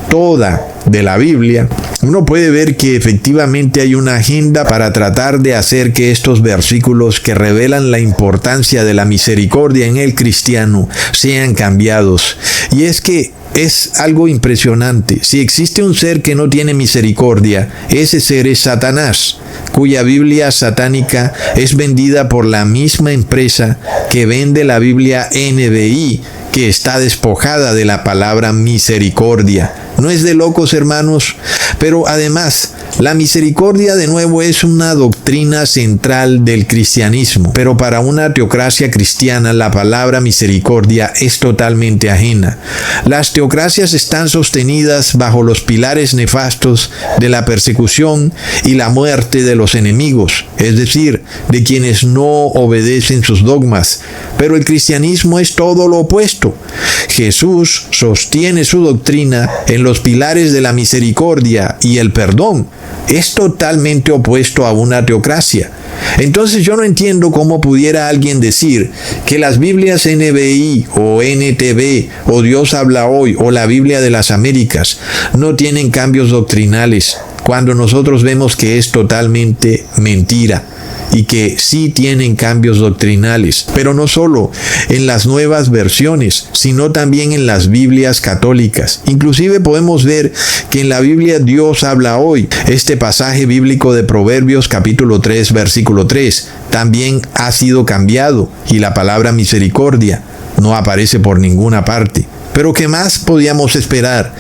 toda de la Biblia, uno puede ver que efectivamente hay una agenda para tratar de hacer que estos versículos que revelan la importancia de la misericordia en el cristiano sean cambiados. Y es que es algo impresionante. Si existe un ser que no tiene misericordia, ese ser es Satanás, cuya Biblia satánica es vendida por la misma empresa que vende la Biblia NBI, que está despojada de la palabra misericordia. No es de locos, hermanos, pero además, la misericordia de nuevo es una doctrina central del cristianismo, pero para una teocracia cristiana la palabra misericordia es totalmente ajena. Las teocracias están sostenidas bajo los pilares nefastos de la persecución y la muerte de los enemigos, es decir, de quienes no obedecen sus dogmas, pero el cristianismo es todo lo opuesto. Jesús sostiene su doctrina en los pilares de la misericordia y el perdón. Es totalmente opuesto a una teocracia. Entonces yo no entiendo cómo pudiera alguien decir que las Biblias NBI o NTV o Dios habla hoy o la Biblia de las Américas no tienen cambios doctrinales. cuando nosotros vemos que es totalmente mentira y que sí tienen cambios doctrinales, pero no solo en las nuevas versiones, sino también en las Biblias católicas. Inclusive podemos ver que en la Biblia Dios habla hoy. Este pasaje bíblico de Proverbios capítulo 3, versículo 3, también ha sido cambiado y la palabra misericordia no aparece por ninguna parte. Pero ¿qué más podíamos esperar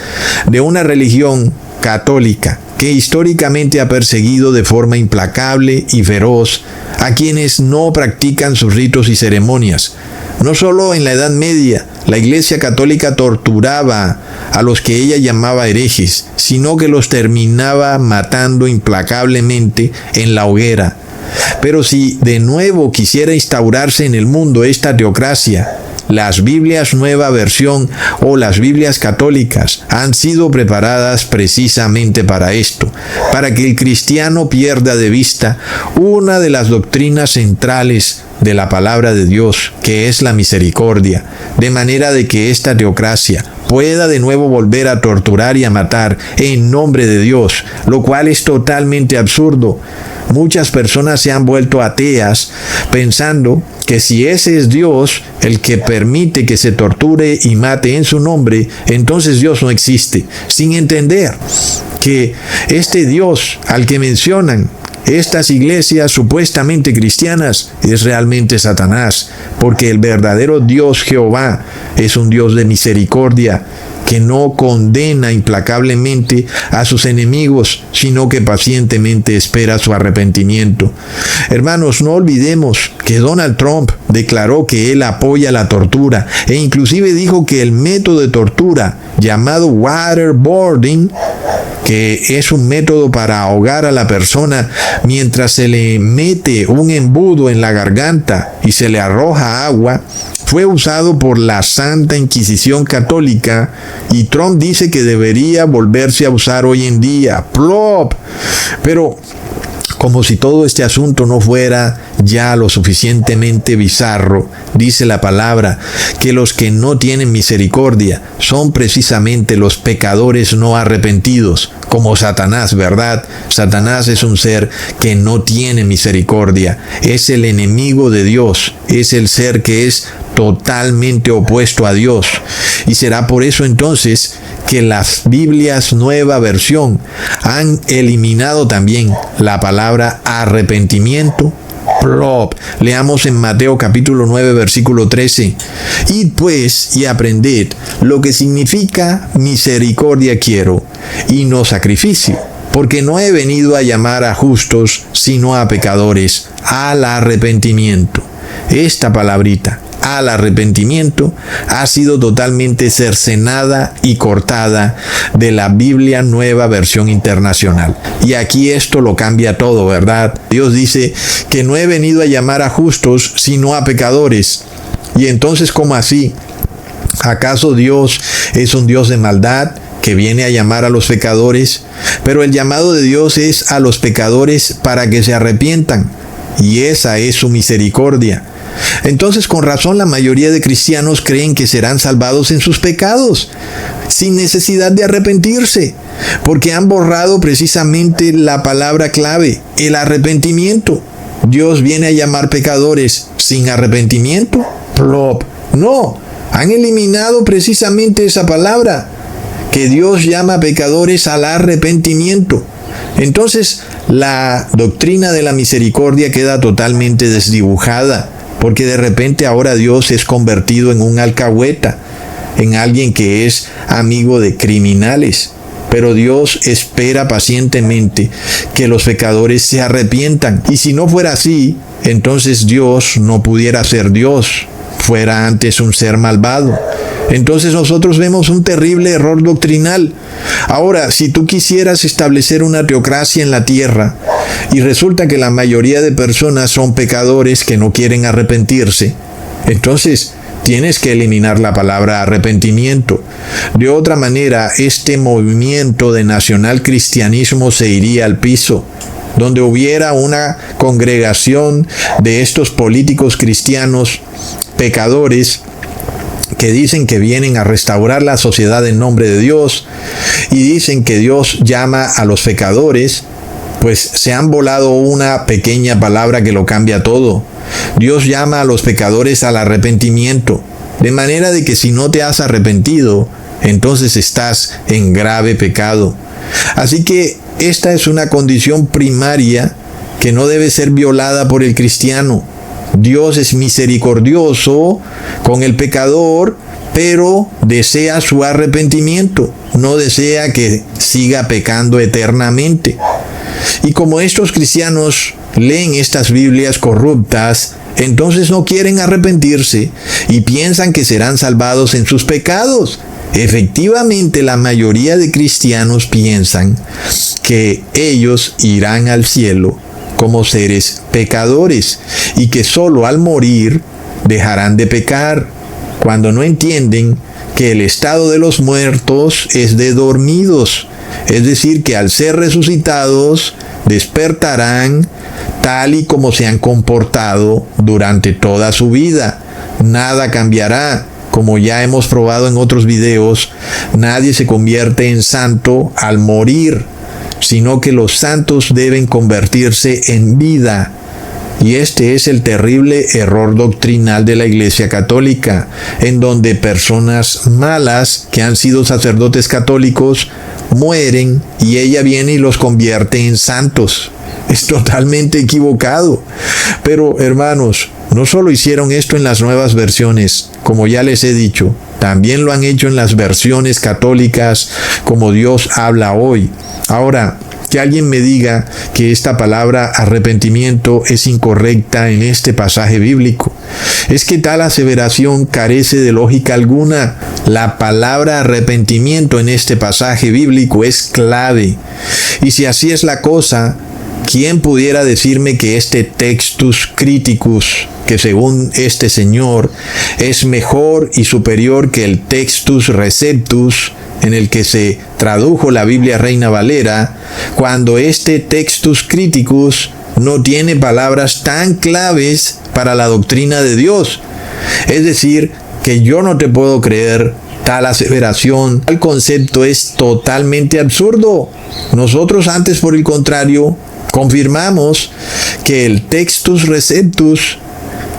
de una religión católica que históricamente ha perseguido de forma implacable y feroz a quienes no practican sus ritos y ceremonias? No solo en la Edad Media, la Iglesia Católica torturaba a los que ella llamaba herejes, sino que los terminaba matando implacablemente en la hoguera. Pero si de nuevo quisiera instaurarse en el mundo esta teocracia, las Biblias Nueva Versión o las Biblias católicas han sido preparadas precisamente para esto, para que el cristiano pierda de vista una de las doctrinas centrales de la palabra de Dios, que es la misericordia, de manera de que esta teocracia pueda de nuevo volver a torturar y a matar en nombre de Dios, lo cual es totalmente absurdo. Muchas personas se han vuelto ateas pensando que si ese es Dios el que permite que se torture y mate en su nombre, entonces Dios no existe, sin entender que este Dios al que mencionan estas iglesias supuestamente cristianas es realmente Satanás, porque el verdadero Dios Jehová es un Dios de misericordia, que no condena implacablemente a sus enemigos, sino que pacientemente espera su arrepentimiento. Hermanos, no olvidemos que Donald Trump declaró que él apoya la tortura e inclusive dijo que el método de tortura llamado waterboarding, que es un método para ahogar a la persona mientras se le mete un embudo en la garganta y se le arroja agua, fue usado por la Santa Inquisición Católica y Trump dice que debería volverse a usar hoy en día. ¡Plop! Pero como si todo este asunto no fuera ya lo suficientemente bizarro, dice la palabra que los que no tienen misericordia son precisamente los pecadores no arrepentidos, como Satanás, ¿verdad? Satanás es un ser que no tiene misericordia, es el enemigo de Dios, es el ser que es totalmente opuesto a Dios. Y será por eso entonces que las Biblias Nueva Versión han eliminado también la palabra arrepentimiento. Plop. Leamos en Mateo capítulo 9 versículo 13. Id pues y aprended lo que significa misericordia quiero y no sacrificio, porque no he venido a llamar a justos sino a pecadores al arrepentimiento. Esta palabrita, al arrepentimiento, ha sido totalmente cercenada y cortada de la Biblia Nueva Versión Internacional. Y aquí esto lo cambia todo, ¿verdad? Dios dice que no he venido a llamar a justos, sino a pecadores. Y entonces, ¿cómo así? ¿Acaso Dios es un Dios de maldad que viene a llamar a los pecadores? Pero el llamado de Dios es a los pecadores para que se arrepientan. Y esa es su misericordia. Entonces, con razón, la mayoría de cristianos creen que serán salvados en sus pecados, sin necesidad de arrepentirse, porque han borrado precisamente la palabra clave, el arrepentimiento. ¿Dios viene a llamar pecadores sin arrepentimiento? Plop. No, han eliminado precisamente esa palabra, que Dios llama pecadores al arrepentimiento. Entonces, la doctrina de la misericordia queda totalmente desdibujada, porque de repente ahora Dios es convertido en un alcahueta, en alguien que es amigo de criminales. Pero Dios espera pacientemente que los pecadores se arrepientan. Y si no fuera así, entonces Dios no pudiera ser Dios, fuera antes un ser malvado. Entonces nosotros vemos un terrible error doctrinal. Ahora, si tú quisieras establecer una teocracia en la tierra y resulta que la mayoría de personas son pecadores que no quieren arrepentirse, entonces tienes que eliminar la palabra arrepentimiento. De otra manera, este movimiento de nacional cristianismo se iría al piso, donde hubiera una congregación de estos políticos cristianos pecadores que dicen que vienen a restaurar la sociedad en nombre de Dios y dicen que Dios llama a los pecadores, pues se han volado una pequeña palabra que lo cambia todo. Dios llama a los pecadores al arrepentimiento, de manera de que si no te has arrepentido, entonces estás en grave pecado. Así que esta es una condición primaria que no debe ser violada por el cristiano. Dios es misericordioso con el pecador, pero desea su arrepentimiento, no desea que siga pecando eternamente. Y como estos cristianos leen estas Biblias corruptas, entonces no quieren arrepentirse y piensan que serán salvados en sus pecados. Efectivamente, la mayoría de cristianos piensan que ellos irán al cielo como seres pecadores y que solo al morir dejarán de pecar, cuando no entienden que el estado de los muertos es de dormidos, es decir, que al ser resucitados despertarán tal y como se han comportado durante toda su vida. Nada cambiará. Como ya hemos probado en otros videos, nadie se convierte en santo al morir, sino que los santos deben convertirse en vida. Y este es el terrible error doctrinal de la Iglesia Católica, en donde personas malas que han sido sacerdotes católicos mueren y ella viene y los convierte en santos. Es totalmente equivocado. Pero, hermanos, no solo hicieron esto en las nuevas versiones, como ya les he dicho, también lo han hecho en las versiones católicas, como Dios habla hoy. Ahora, que alguien me diga que esta palabra arrepentimiento es incorrecta en este pasaje bíblico. Es que tal aseveración carece de lógica alguna. La palabra arrepentimiento en este pasaje bíblico es clave. Y si así es la cosa, ¿quién pudiera decirme que este Textus Criticus, que según este señor es mejor y superior que el Textus Receptus, en el que se tradujo la Biblia Reina Valera, cuando este Textus Criticus no tiene palabras tan claves para la doctrina de Dios? Es decir, que yo no te puedo creer tal aseveración, tal concepto es totalmente absurdo. Nosotros antes, por el contrario, confirmamos que el Textus Receptus,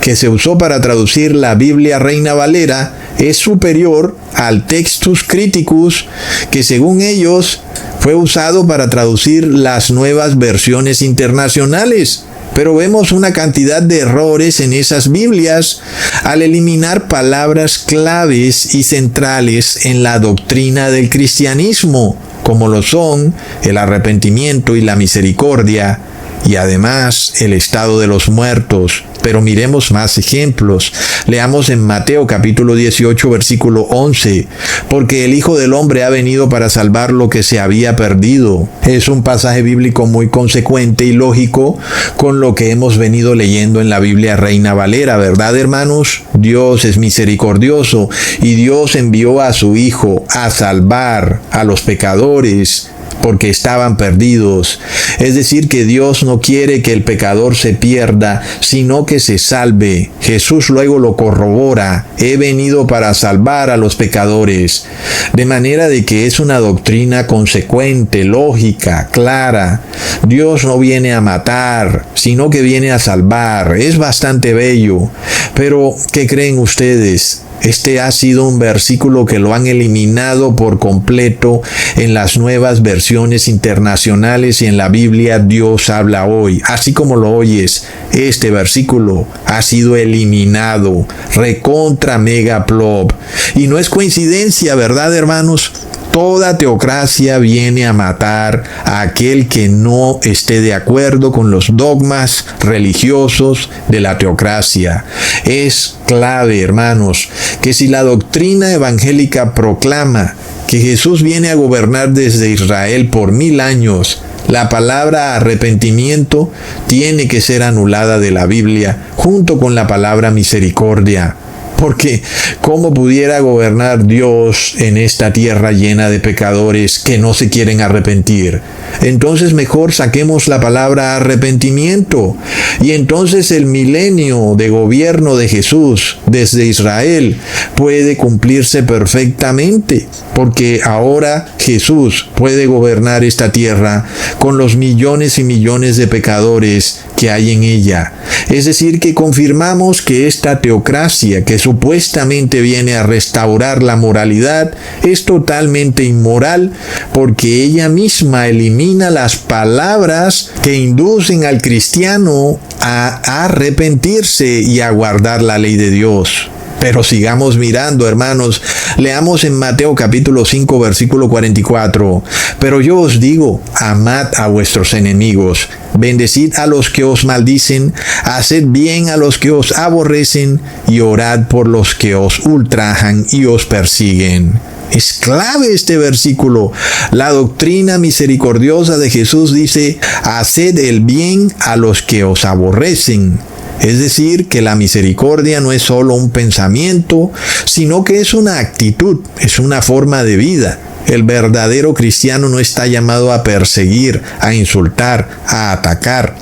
que se usó para traducir la Biblia Reina Valera, es superior al Textus Criticus, que según ellos fue usado para traducir las nuevas versiones internacionales. Pero vemos una cantidad de errores en esas Biblias al eliminar palabras claves y centrales en la doctrina del cristianismo, como lo son el arrepentimiento y la misericordia, y además el estado de los muertos. Pero miremos más ejemplos. Leamos en Mateo capítulo 18, versículo 11. Porque el Hijo del Hombre ha venido para salvar lo que se había perdido. Es un pasaje bíblico muy consecuente y lógico con lo que hemos venido leyendo en la Biblia Reina Valera, ¿verdad, hermanos? Dios es misericordioso y Dios envió a su Hijo a salvar a los pecadores porque estaban perdidos. Es decir, que Dios no quiere que el pecador se pierda, sino que se salve. Jesús luego lo corrobora: he venido para salvar a los pecadores. De manera de que es una doctrina consecuente, lógica, clara. Dios no viene a matar, sino que viene a salvar. Es bastante bello. Pero, ¿qué creen ustedes? Este ha sido un versículo que lo han eliminado por completo en las nuevas versiones internacionales y en la Biblia Dios habla hoy. Así como lo oyes, este versículo ha sido eliminado. Recontra mega plop. Y no es coincidencia, ¿verdad, hermanos? Toda teocracia viene a matar a aquel que no esté de acuerdo con los dogmas religiosos de la teocracia. Es clave, hermanos, que si la doctrina evangélica proclama que Jesús viene a gobernar desde Israel por 1000 años, la palabra arrepentimiento tiene que ser anulada de la Biblia junto con la palabra misericordia. Porque ¿cómo pudiera gobernar Dios en esta tierra llena de pecadores que no se quieren arrepentir? Entonces mejor saquemos la palabra arrepentimiento. Y entonces el milenio de gobierno de Jesús desde Israel puede cumplirse perfectamente. Porque ahora Jesús puede gobernar esta tierra con los millones y millones de pecadores que hay en ella. Es decir, que confirmamos que esta teocracia que supuestamente viene a restaurar la moralidad es totalmente inmoral, porque ella misma elimina las palabras que inducen al cristiano a arrepentirse y a guardar la ley de Dios. Pero sigamos mirando, hermanos. Leamos en Mateo capítulo 5, versículo 44. Pero yo os digo, amad a vuestros enemigos, bendecid a los que os maldicen, haced bien a los que os aborrecen, y orad por los que os ultrajan y os persiguen. Es clave este versículo. La doctrina misericordiosa de Jesús dice, haced el bien a los que os aborrecen. Es decir, que la misericordia no es solo un pensamiento, sino que es una actitud, es una forma de vida. El verdadero cristiano no está llamado a perseguir, a insultar, a atacar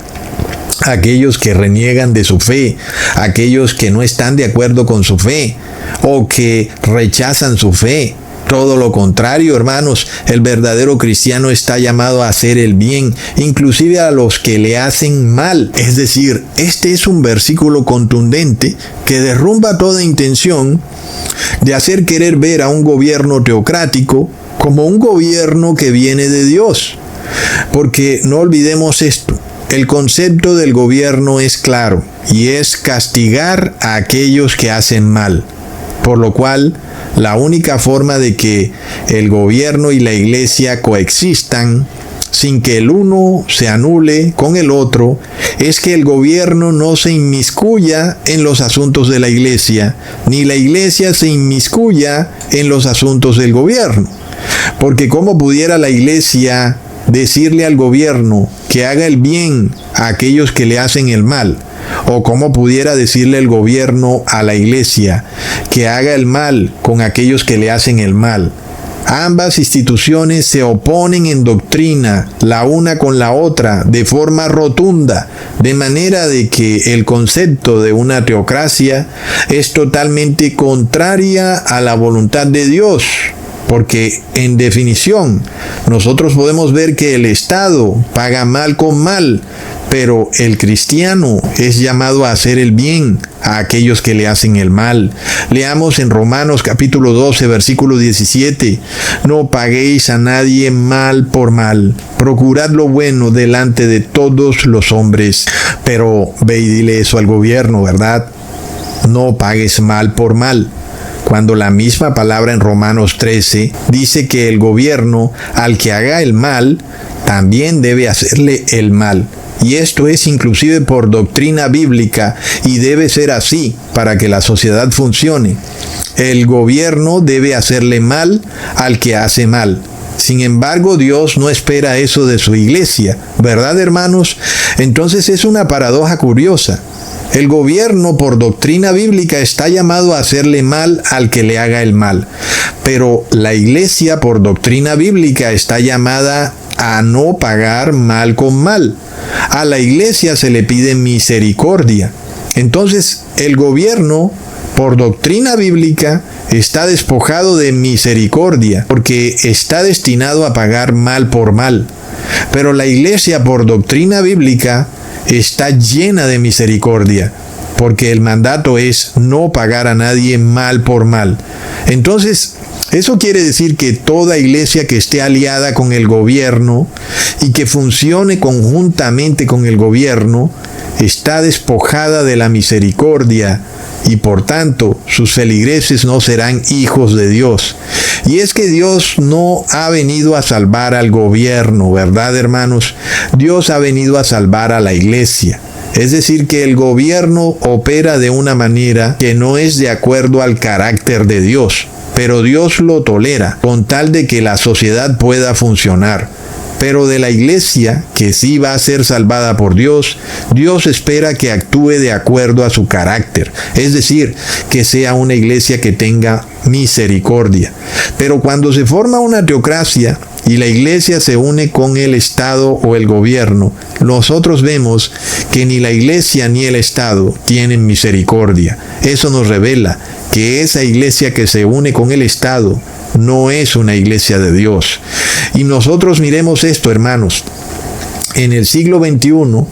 a aquellos que reniegan de su fe, a aquellos que no están de acuerdo con su fe o que rechazan su fe. Todo lo contrario, hermanos, el verdadero cristiano está llamado a hacer el bien, inclusive a los que le hacen mal. Es decir, este es un versículo contundente que derrumba toda intención de hacer querer ver a un gobierno teocrático como un gobierno que viene de Dios. Porque no olvidemos esto. El concepto del gobierno es claro y es castigar a aquellos que hacen mal. Por lo cual, la única forma de que el gobierno y la iglesia coexistan sin que el uno se anule con el otro es que el gobierno no se inmiscuya en los asuntos de la iglesia, ni la iglesia se inmiscuya en los asuntos del gobierno. Porque ¿cómo pudiera la iglesia decirle al gobierno que haga el bien a aquellos que le hacen el mal? ¿O cómo pudiera decirle el gobierno a la iglesia que haga el mal con aquellos que le hacen el mal? Ambas instituciones se oponen en doctrina, la una con la otra, de forma rotunda, de manera de que el concepto de una teocracia es totalmente contraria a la voluntad de Dios. Porque, en definición, nosotros podemos ver que el Estado paga mal con mal, pero el cristiano es llamado a hacer el bien a aquellos que le hacen el mal. Leamos en Romanos capítulo 12, versículo 17. No paguéis a nadie mal por mal. Procurad lo bueno delante de todos los hombres. Pero ve y dile eso al gobierno, ¿verdad? No pagues mal por mal. Cuando la misma palabra en Romanos 13 dice que el gobierno, al que haga el mal, también debe hacerle el mal. Y esto es inclusive por doctrina bíblica y debe ser así para que la sociedad funcione. El gobierno debe hacerle mal al que hace mal. Sin embargo, Dios no espera eso de su iglesia, ¿verdad, hermanos? Entonces es una paradoja curiosa. El gobierno, por doctrina bíblica, está llamado a hacerle mal al que le haga el mal. Pero la iglesia, por doctrina bíblica, está llamada a no pagar mal con mal. A la iglesia se le pide misericordia. Entonces, el gobierno, por doctrina bíblica, está despojado de misericordia, porque está destinado a pagar mal por mal. Pero la iglesia, por doctrina bíblica, está llena de misericordia, porque el mandato es no pagar a nadie mal por mal. Entonces, eso quiere decir que toda iglesia que esté aliada con el gobierno y que funcione conjuntamente con el gobierno está despojada de la misericordia y por tanto sus feligreses no serán hijos de Dios. Y es que Dios no ha venido a salvar al gobierno, ¿verdad, hermanos? Dios ha venido a salvar a la iglesia. Es decir, que el gobierno opera de una manera que no es de acuerdo al carácter de Dios, pero Dios lo tolera con tal de que la sociedad pueda funcionar. Pero de la iglesia que sí va a ser salvada por Dios, Dios espera que actúe de acuerdo a su carácter, es decir, que sea una iglesia que tenga misericordia. Pero cuando se forma una teocracia y la iglesia se une con el Estado o el gobierno, nosotros vemos que ni la iglesia ni el Estado tienen misericordia. Eso nos revela que esa iglesia que se une con el Estado no es una iglesia de Dios. Y nosotros miremos esto, hermanos. En el siglo XXI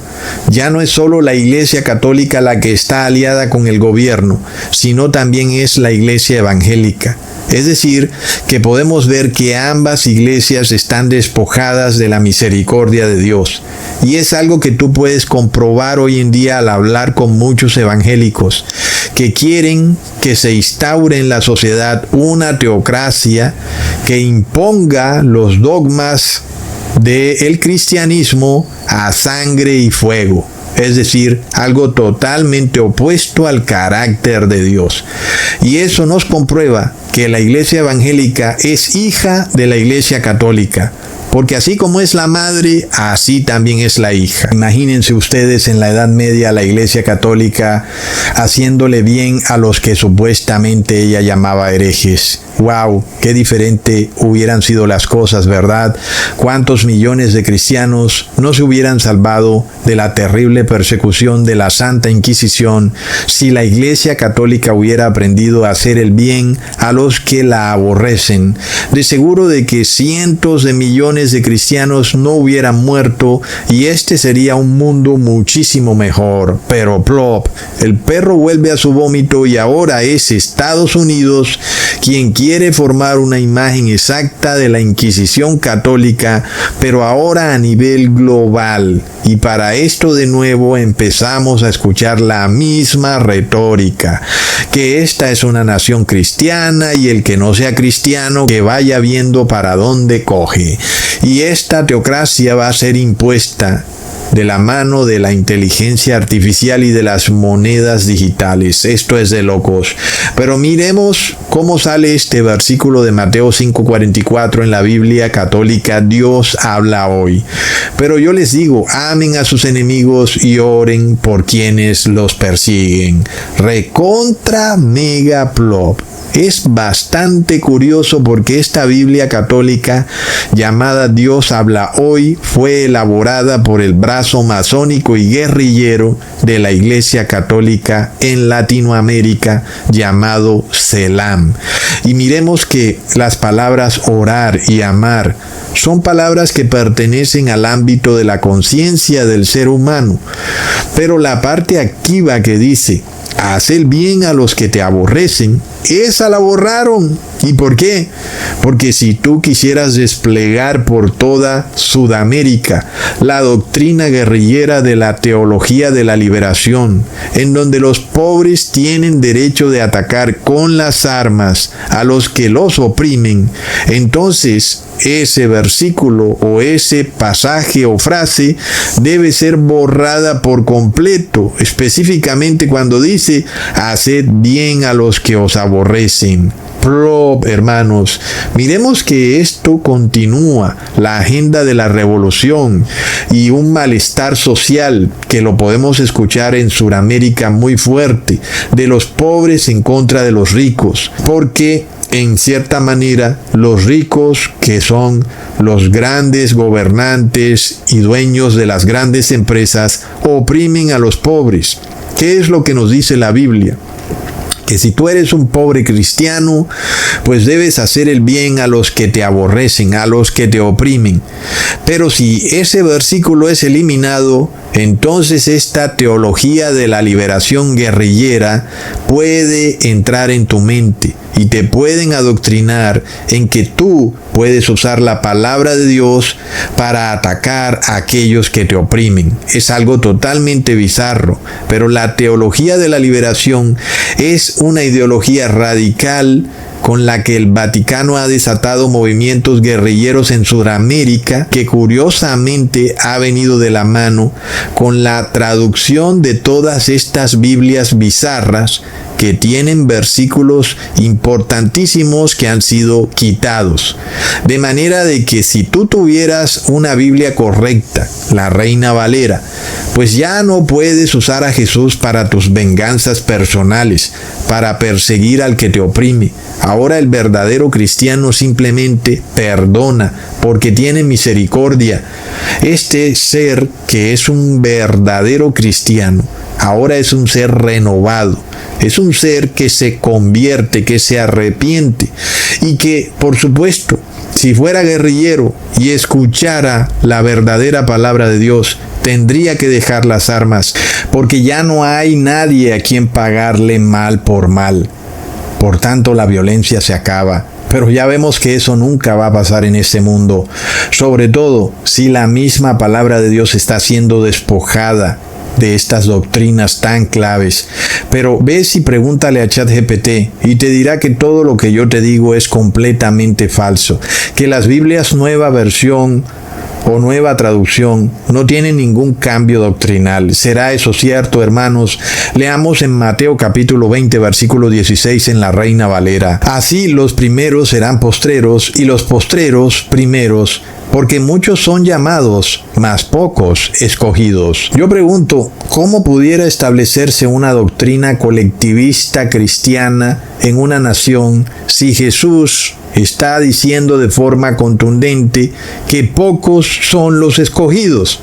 ya no es solo la Iglesia Católica la que está aliada con el gobierno, sino también es la Iglesia Evangélica. Es decir, que podemos ver que ambas iglesias están despojadas de la misericordia de Dios. Y es algo que tú puedes comprobar hoy en día al hablar con muchos evangélicos que quieren que se instaure en la sociedad una teocracia que imponga los dogmas del cristianismo a sangre y fuego. Es decir, algo totalmente opuesto al carácter de Dios. Y eso nos comprueba que la iglesia evangélica es hija de la iglesia católica. Porque así como es la madre, así también es la hija. Imagínense ustedes en la Edad Media la Iglesia Católica haciéndole bien a los que supuestamente ella llamaba herejes. ¡Wow! ¡Qué diferente hubieran sido las cosas!, ¿verdad? ¿Cuántos millones de cristianos no se hubieran salvado de la terrible persecución de la Santa Inquisición si la Iglesia Católica hubiera aprendido a hacer el bien a los que la aborrecen? De seguro de que cientos de millones de cristianos no hubieran muerto y este sería un mundo muchísimo mejor. Pero plop, el perro vuelve a su vómito y ahora es Estados Unidos quien quiere formar una imagen exacta de la Inquisición católica, pero ahora a nivel global. Y para esto de nuevo empezamos a escuchar la misma retórica, que esta es una nación cristiana y el que no sea cristiano que vaya viendo para dónde coge. Y esta teocracia va a ser impuesta de la mano de la inteligencia artificial y de las monedas digitales. Esto es de locos. Pero miremos cómo sale este versículo de Mateo 5:44 en la Biblia católica. Dios habla hoy. Pero yo les digo, amen a sus enemigos y oren por quienes los persiguen. Recontra mega plop. Es bastante curioso porque esta Biblia católica llamada Dios habla hoy fue elaborada por el brazo masónico y guerrillero de la Iglesia Católica en Latinoamérica llamado CELAM. Y miremos que las palabras orar y amar son palabras que pertenecen al ámbito de la conciencia del ser humano, pero la parte activa que dice haz el bien a los que te aborrecen, esa la borraron. ¿Y por qué? Porque si tú quisieras desplegar por toda Sudamérica la doctrina guerrillera de la teología de la liberación, en donde los pobres tienen derecho de atacar con las armas a los que los oprimen, entonces ese versículo o ese pasaje o frase debe ser borrada por completo, específicamente cuando dice haced bien a los que os aborrecen. Hermanos, miremos que esto continúa la agenda de la revolución y un malestar social que lo podemos escuchar en Sudamérica muy fuerte, de los pobres en contra de los ricos, porque en cierta manera los ricos, que son los grandes gobernantes y dueños de las grandes empresas, oprimen a los pobres. ¿Qué es lo que nos dice la Biblia? Que si tú eres un pobre cristiano, pues debes hacer el bien a los que te aborrecen, a los que te oprimen. Pero si ese versículo es eliminado, entonces esta teología de la liberación guerrillera puede entrar en tu mente y te pueden adoctrinar en que tú puedes usar la palabra de Dios para atacar a aquellos que te oprimen. Es algo totalmente bizarro, pero la teología de la liberación es una ideología radical con la que el Vaticano ha desatado movimientos guerrilleros en Sudamérica, que curiosamente ha venido de la mano con la traducción de todas estas Biblias bizarras que tienen versículos importantísimos que han sido quitados. De manera de que si tú tuvieras una Biblia correcta, la Reina Valera, pues ya no puedes usar a Jesús para tus venganzas personales, para perseguir al que te oprime. Ahora el verdadero cristiano simplemente perdona porque tiene misericordia. Este ser que es un verdadero cristiano, ahora es un ser renovado. Es un ser que se convierte, que se arrepiente y que, por supuesto, si fuera guerrillero y escuchara la verdadera palabra de Dios, tendría que dejar las armas, porque ya no hay nadie a quien pagarle mal por mal. Por tanto, la violencia se acaba. Pero ya vemos que eso nunca va a pasar en este mundo, sobre todo si la misma palabra de Dios está siendo despojada de estas doctrinas tan claves. Pero ves y pregúntale a ChatGPT y te dirá que todo lo que yo te digo es completamente falso, que las Biblias nueva versión o nueva traducción no tienen ningún cambio doctrinal. ¿Será eso cierto, hermanos? Leamos en Mateo capítulo 20, versículo 16 en la Reina Valera. Así los primeros serán postreros y los postreros primeros, porque muchos son llamados, mas pocos escogidos. Yo pregunto, ¿cómo pudiera establecerse una doctrina colectivista cristiana en una nación si Jesús está diciendo de forma contundente que pocos son los escogidos?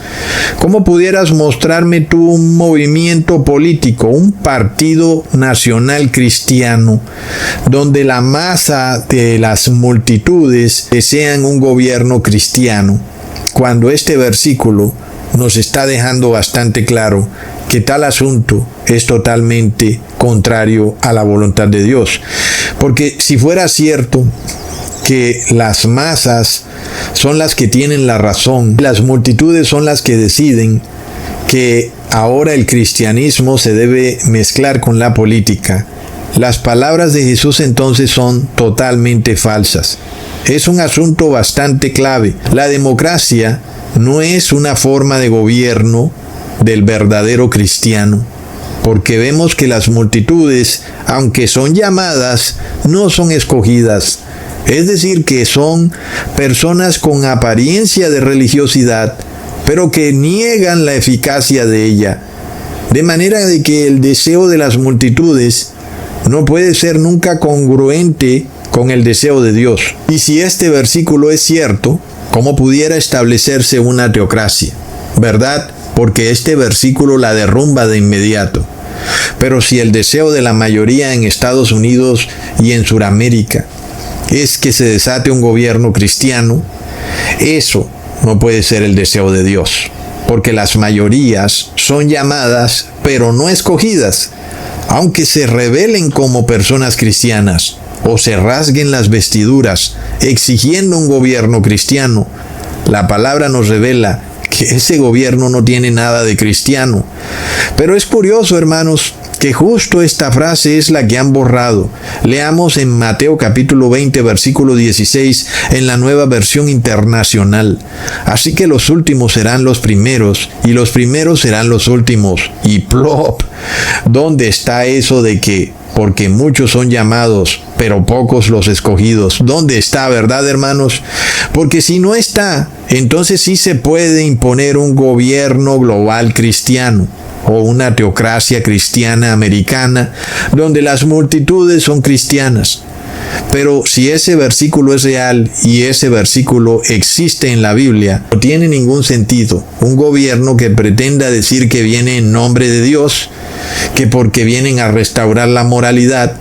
¿Cómo pudieras mostrarme tú un movimiento político, un partido nacional cristiano, donde la masa de las multitudes desean un gobierno cristiano, cuando este versículo nos está dejando bastante claro que tal asunto es totalmente contrario a la voluntad de Dios? Porque si fuera cierto que las masas son las que tienen la razón, las multitudes son las que deciden que ahora el cristianismo se debe mezclar con la política, las palabras de Jesús entonces son totalmente falsas. Es un asunto bastante clave. La democracia no es una forma de gobierno del verdadero cristiano, porque vemos que las multitudes, aunque son llamadas, no son escogidas. Es decir, que son personas con apariencia de religiosidad, pero que niegan la eficacia de ella. De manera de que el deseo de las multitudes no puede ser nunca congruente con el deseo de Dios. Y si este versículo es cierto, ¿cómo pudiera establecerse una teocracia? ¿Verdad? Porque este versículo la derrumba de inmediato. Pero si el deseo de la mayoría en Estados Unidos y en Sudamérica es que se desate un gobierno cristiano, eso no puede ser el deseo de Dios, porque las mayorías son llamadas, pero no escogidas, aunque se rebelen como personas cristianas o se rasguen las vestiduras exigiendo un gobierno cristiano. La palabra nos revela que ese gobierno no tiene nada de cristiano. Pero es curioso, hermanos, que justo esta frase es la que han borrado. Leamos en Mateo capítulo 20, versículo 16, en la Nueva Versión Internacional. Así que los últimos serán los primeros, y los primeros serán los últimos. Y plop, ¿dónde está eso de que porque muchos son llamados, pero pocos los escogidos? ¿Dónde está, verdad, hermanos? Porque si no está, entonces sí se puede imponer un gobierno global cristiano o una teocracia cristiana americana, donde las multitudes son cristianas. Pero si ese versículo es real y ese versículo existe en la Biblia, no tiene ningún sentido un gobierno que pretenda decir que viene en nombre de Dios, que porque vienen a restaurar la moralidad,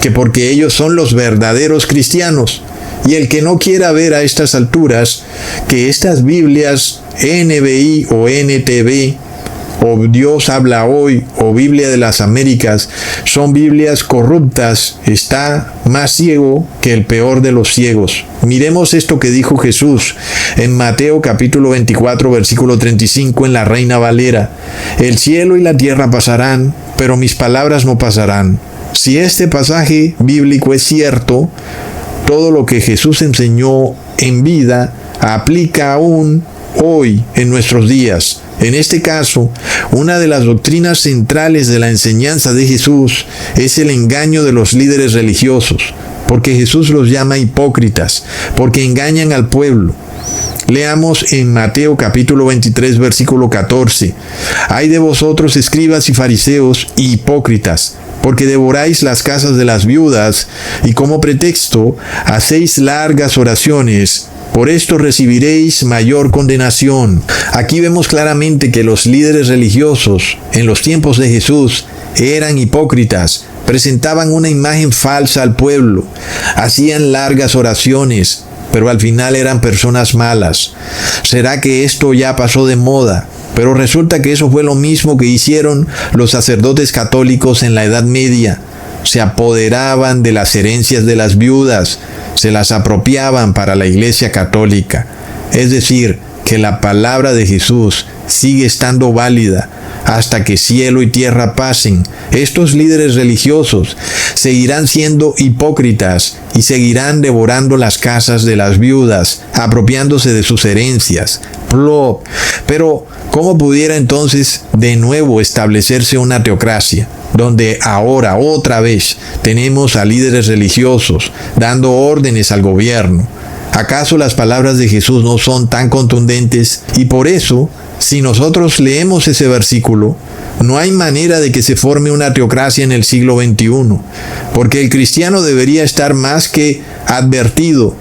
que porque ellos son los verdaderos cristianos. Y el que no quiera ver a estas alturas que estas Biblias NBI o NTV o Dios habla hoy, o Biblia de las Américas, son Biblias corruptas, está más ciego que el peor de los ciegos. Miremos esto que dijo Jesús en Mateo capítulo 24, versículo 35 en la Reina Valera. El cielo y la tierra pasarán, pero mis palabras no pasarán. Si este pasaje bíblico es cierto, todo lo que Jesús enseñó en vida aplica aún hoy en nuestros días. En este caso, una de las doctrinas centrales de la enseñanza de Jesús es el engaño de los líderes religiosos, porque Jesús los llama hipócritas, porque engañan al pueblo. Leamos en Mateo capítulo 23, versículo 14. Ay de vosotros, escribas y fariseos, hipócritas, porque devoráis las casas de las viudas, y como pretexto hacéis largas oraciones. Por esto recibiréis mayor condenación. Aquí vemos claramente que los líderes religiosos en los tiempos de Jesús eran hipócritas, presentaban una imagen falsa al pueblo, hacían largas oraciones, pero al final eran personas malas. ¿Será que esto ya pasó de moda? Pero resulta que eso fue lo mismo que hicieron los sacerdotes católicos en la Edad Media. Se apoderaban de las herencias de las viudas, se las apropiaban para la Iglesia Católica. Es decir, que la palabra de Jesús sigue estando válida hasta que cielo y tierra pasen. Estos líderes religiosos seguirán siendo hipócritas y seguirán devorando las casas de las viudas, apropiándose de sus herencias. Pero, ¿cómo pudiera entonces de nuevo establecerse una teocracia, donde ahora otra vez tenemos a líderes religiosos dando órdenes al gobierno? ¿Acaso las palabras de Jesús no son tan contundentes? Y por eso, si nosotros leemos ese versículo, no hay manera de que se forme una teocracia en el siglo XXI, porque el cristiano debería estar más que advertido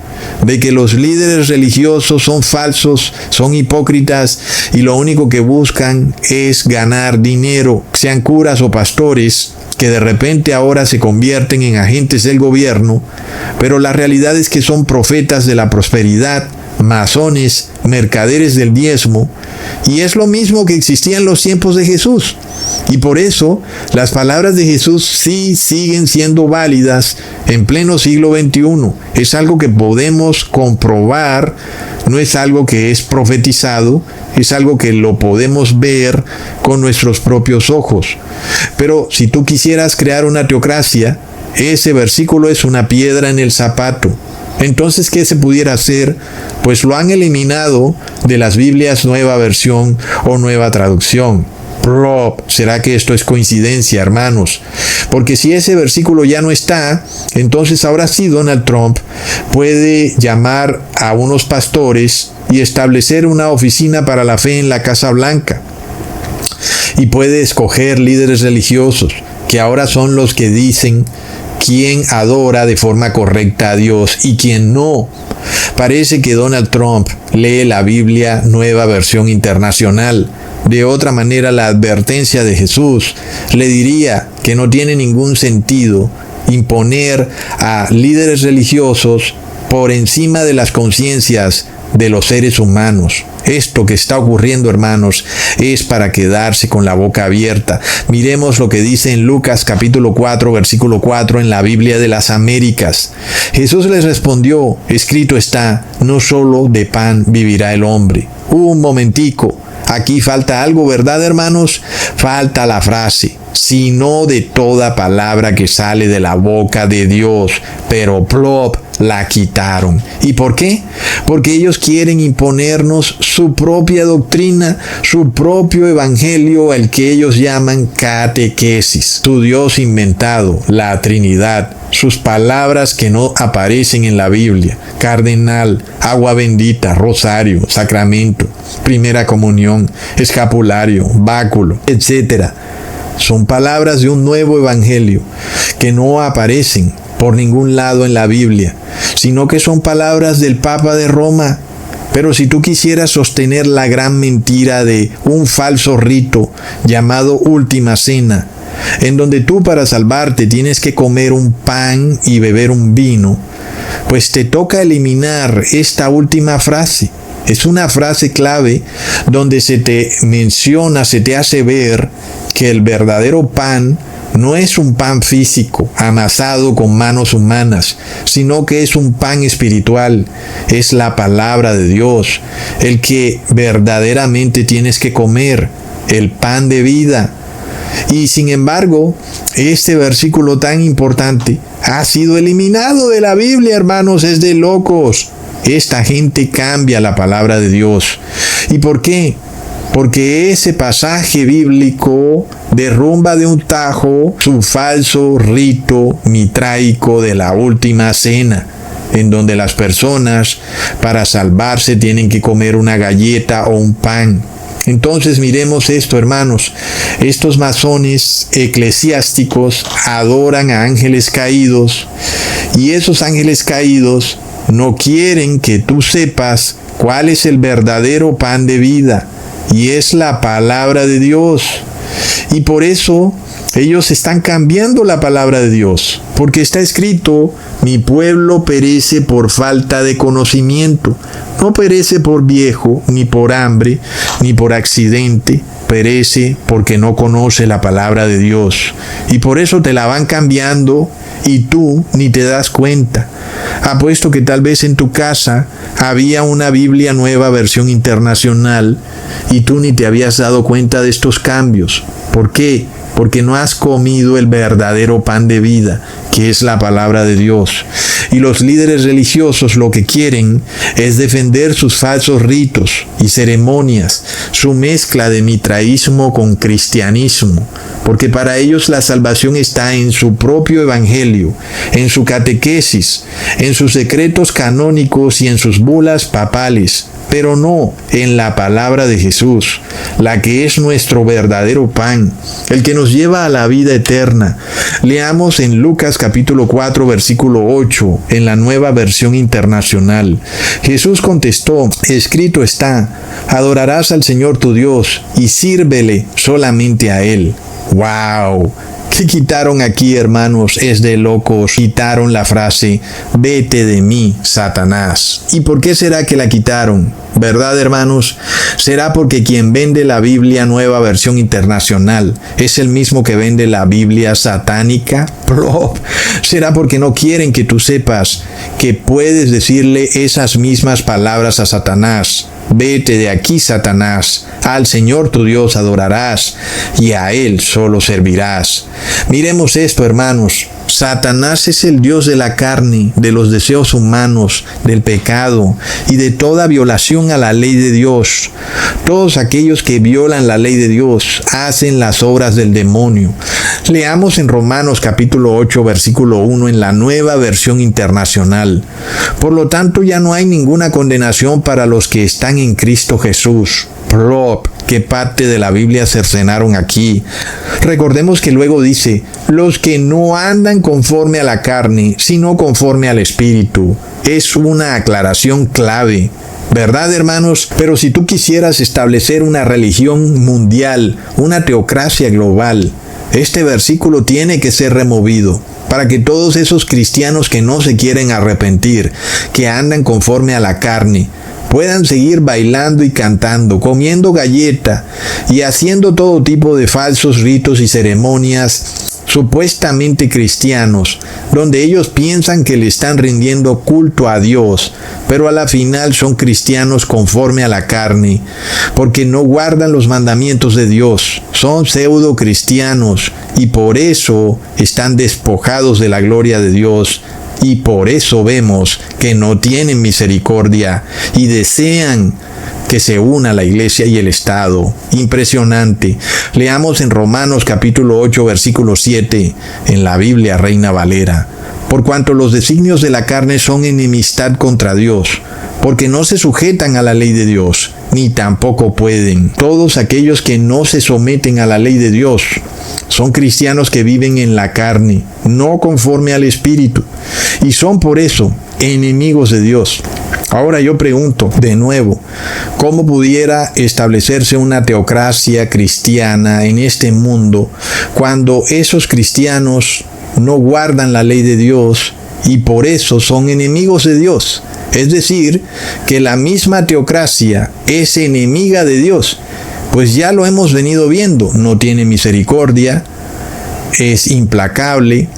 de que los líderes religiosos son falsos, son hipócritas y lo único que buscan es ganar dinero, sean curas o pastores, que de repente ahora se convierten en agentes del gobierno, pero la realidad es que son profetas de la prosperidad, masones, mercaderes del diezmo, y es lo mismo que existía en los tiempos de Jesús. Y por eso las palabras de Jesús sí siguen siendo válidas en pleno siglo XXI. Es algo que podemos comprobar, no es algo que es profetizado, es algo que lo podemos ver con nuestros propios ojos. Pero si tú quisieras crear una teocracia, ese versículo es una piedra en el zapato. Entonces, ¿qué se pudiera hacer? Pues lo han eliminado de las Biblias Nueva Versión o Nueva Traducción. ¿Será que esto es coincidencia, hermanos? Porque si ese versículo ya no está, entonces ahora sí Donald Trump puede llamar a unos pastores y establecer una oficina para la fe en la Casa Blanca. Y puede escoger líderes religiosos, que ahora son los que dicen quién adora de forma correcta a Dios y quién no. Parece que Donald Trump lee la Biblia Nueva Versión Internacional. De otra manera, la advertencia de Jesús le diría que no tiene ningún sentido imponer a líderes religiosos por encima de las conciencias de los seres humanos. Esto que está ocurriendo, hermanos, es para quedarse con la boca abierta. Miremos lo que dice en Lucas capítulo 4, versículo 4 en la Biblia de las Américas. Jesús les respondió, escrito está, no solo de pan vivirá el hombre. Un momentico, aquí falta algo, ¿verdad, hermanos? Falta la frase, sino de toda palabra que sale de la boca de Dios. Pero la quitaron. ¿Y por qué? Porque ellos quieren imponernos su propia doctrina, su propio evangelio, el que ellos llaman catequesis. Su Dios inventado, la Trinidad, sus palabras que no aparecen en la Biblia, cardenal, agua bendita, rosario, sacramento, primera comunión, escapulario, báculo, etc. Son palabras de un nuevo evangelio que no aparecen por ningún lado en la Biblia, sino que son palabras del Papa de Roma. Pero si tú quisieras sostener la gran mentira de un falso rito llamado Última Cena, en donde tú para salvarte tienes que comer un pan y beber un vino, pues te toca eliminar esta última frase. Es una frase clave donde se te menciona, se te hace ver que el verdadero pan no es un pan físico, amasado con manos humanas, sino que es un pan espiritual, es la palabra de Dios, el que verdaderamente tienes que comer, el pan de vida. Y sin embargo, este versículo tan importante ha sido eliminado de la Biblia, hermanos. Es de locos. Esta gente cambia la palabra de Dios. ¿Y por qué? Porque ese pasaje bíblico derrumba de un tajo su falso rito mitraico de la última cena, en donde las personas para salvarse tienen que comer una galleta o un pan. Entonces miremos esto, hermanos. Estos masones eclesiásticos adoran a ángeles caídos, y esos ángeles caídos no quieren que tú sepas cuál es el verdadero pan de vida, y es la palabra de Dios. Y por eso ellos están cambiando la palabra de Dios, porque está escrito: mi pueblo perece por falta de conocimiento. No perece por viejo, ni por hambre, ni por accidente. Perece porque no conoce la palabra de Dios. Y por eso te la van cambiando y tú ni te das cuenta. Apuesto que tal vez en tu casa había una Biblia Nueva Versión Internacional y tú ni te habías dado cuenta de estos cambios. ¿Por qué? Porque no has comido el verdadero pan de vida, que es la palabra de Dios. Y los líderes religiosos lo que quieren es defender sus falsos ritos y ceremonias, su mezcla de mitraísmo con cristianismo, porque para ellos la salvación está en su propio evangelio, en su catequesis, en sus secretos canónicos y en sus bulas papales, pero no en la palabra de Jesús, la que es nuestro verdadero pan, el que nos lleva a la vida eterna. Leamos en Lucas capítulo 4, versículo 8, en la Nueva Versión Internacional. Jesús contestó: escrito está, adorarás al Señor tu Dios y sírvele solamente a Él. ¡Wow! ¿Qué quitaron aquí, hermanos? Es de locos. Quitaron la frase: vete de mí, Satanás. ¿Y por qué será que la quitaron? ¿Verdad, hermanos? ¿Será porque quien vende la Biblia Nueva Versión Internacional es el mismo que vende la Biblia satánica? ¿Será porque no quieren que tú sepas que puedes decirle esas mismas palabras a Satanás? Vete de aquí, Satanás. Al Señor tu Dios adorarás y a Él solo servirás. Miremos esto, hermanos. Satanás es el Dios de la carne, de los deseos humanos, del pecado y de toda violación a la ley de Dios. Todos aquellos que violan la ley de Dios hacen las obras del demonio. Leamos en Romanos capítulo 8, versículo 1 en la Nueva Versión Internacional. Por lo tanto, ya no hay ninguna condenación para los que están en Cristo Jesús. ¿Qué parte de la Biblia cercenaron aquí? Recordemos que luego dice: los que no andan conforme a la carne, sino conforme al Espíritu. Es una aclaración clave, ¿verdad, hermanos? Pero si tú quisieras establecer una religión mundial, una teocracia global, este versículo tiene que ser removido, para que todos esos cristianos que no se quieren arrepentir, que andan conforme a la carne, puedan seguir bailando y cantando, comiendo galleta y haciendo todo tipo de falsos ritos y ceremonias supuestamente cristianos, donde ellos piensan que le están rindiendo culto a Dios, pero a la final son cristianos conforme a la carne, porque no guardan los mandamientos de Dios, son pseudo cristianos y por eso están despojados de la gloria de Dios. Y por eso vemos que no tienen misericordia y desean que se una la iglesia y el Estado. Impresionante. Leamos en Romanos capítulo 8, versículo 7, en la Biblia Reina Valera. Por cuanto los designios de la carne son enemistad contra Dios, porque no se sujetan a la ley de Dios, ni tampoco pueden. Todos aquellos que no se someten a la ley de Dios son cristianos que viven en la carne, no conforme al Espíritu, y son por eso enemigos de Dios. Ahora yo pregunto de nuevo, ¿cómo pudiera establecerse una teocracia cristiana en este mundo cuando esos cristianos no guardan la ley de Dios y por eso son enemigos de Dios? Es decir, que la misma teocracia es enemiga de Dios. Pues ya lo hemos venido viendo, no tiene misericordia, es implacable,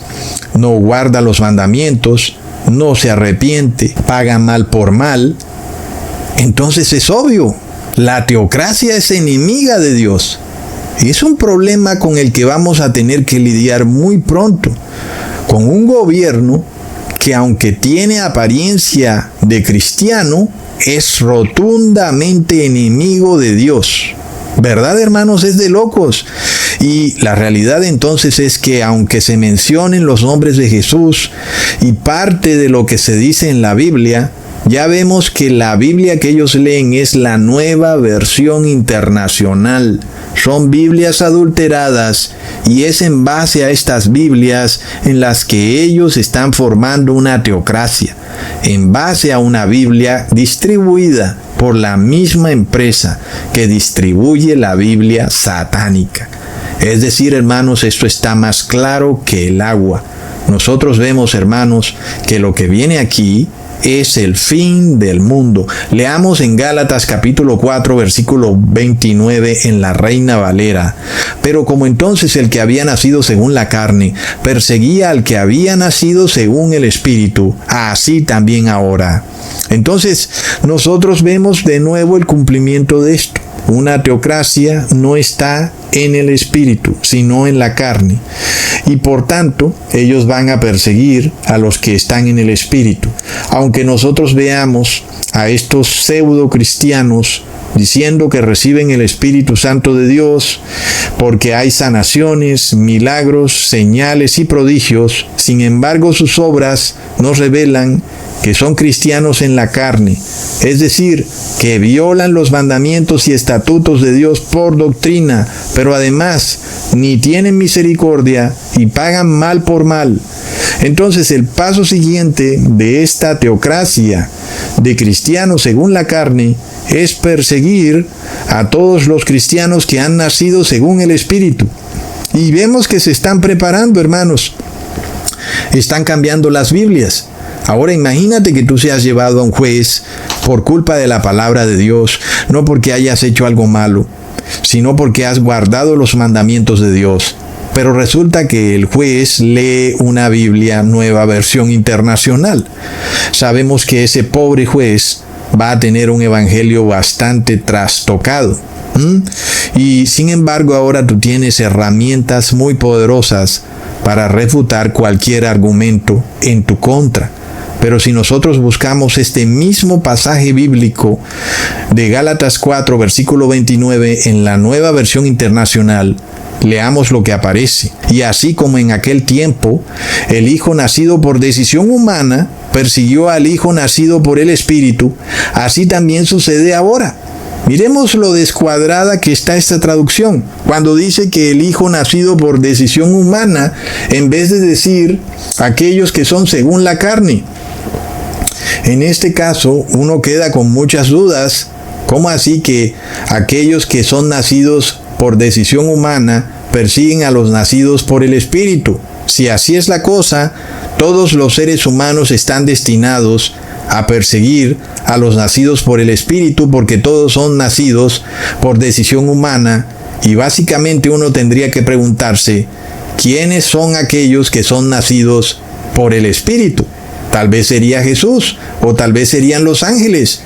no guarda los mandamientos, no se arrepiente, paga mal por mal. Entonces es obvio, la teocracia es enemiga de Dios. Es un problema con el que vamos a tener que lidiar muy pronto, con un gobierno que, aunque tiene apariencia de cristiano, es rotundamente enemigo de Dios. ¿Verdad, hermanos? Es de locos. Y la realidad entonces es que, aunque se mencionen los nombres de Jesús y parte de lo que se dice en la Biblia, ya vemos que la Biblia que ellos leen es la Nueva Versión Internacional. Son Biblias adulteradas, y es en base a estas Biblias en las que ellos están formando una teocracia, en base a una Biblia distribuida por la misma empresa que distribuye la Biblia satánica. Es decir, hermanos, esto está más claro que el agua. Nosotros vemos, hermanos, que lo que viene aquí es el fin del mundo. Leamos en Gálatas capítulo 4, versículo 29 en la Reina Valera. Pero como entonces el que había nacido según la carne perseguía al que había nacido según el Espíritu, así también ahora. Entonces, nosotros vemos de nuevo el cumplimiento de esto. Una teocracia no está en el espíritu, sino en la carne. Y por tanto, ellos van a perseguir a los que están en el espíritu. Aunque nosotros veamos a estos pseudo cristianos diciendo que reciben el Espíritu Santo de Dios porque hay sanaciones, milagros, señales y prodigios, sin embargo sus obras nos revelan que son cristianos en la carne, es decir, que violan los mandamientos y estatutos de Dios por doctrina, pero además ni tienen misericordia y pagan mal por mal. Entonces el paso siguiente de esta teocracia de cristianos según la carne es perseguir a todos los cristianos que han nacido según el Espíritu. Y vemos que se están preparando, hermanos. Están cambiando las Biblias. Ahora imagínate que tú seas llevado a un juez por culpa de la palabra de Dios, no porque hayas hecho algo malo, sino porque has guardado los mandamientos de Dios. Pero resulta que el juez lee una Biblia Nueva Versión Internacional. Sabemos que ese pobre juez va a tener un evangelio bastante trastocado. Y sin embargo ahora tú tienes herramientas muy poderosas para refutar cualquier argumento en tu contra. Pero si nosotros buscamos este mismo pasaje bíblico de Gálatas 4, versículo 29 en la Nueva Versión Internacional, leamos lo que aparece. Y así como en aquel tiempo el Hijo nacido por decisión humana persiguió al Hijo nacido por el Espíritu, así también sucede ahora. Miremos lo descuadrada que está esta traducción, cuando dice que el Hijo nacido por decisión humana, en vez de decir aquellos que son según la carne. En este caso, uno queda con muchas dudas. ¿Cómo así que aquellos que son nacidos por decisión humana persiguen a los nacidos por el Espíritu? Si así es la cosa, todos los seres humanos están destinados a perseguir a los nacidos por el Espíritu, porque todos son nacidos por decisión humana, y básicamente uno tendría que preguntarse, ¿quiénes son aquellos que son nacidos por el Espíritu? Tal vez sería Jesús, o tal vez serían los ángeles.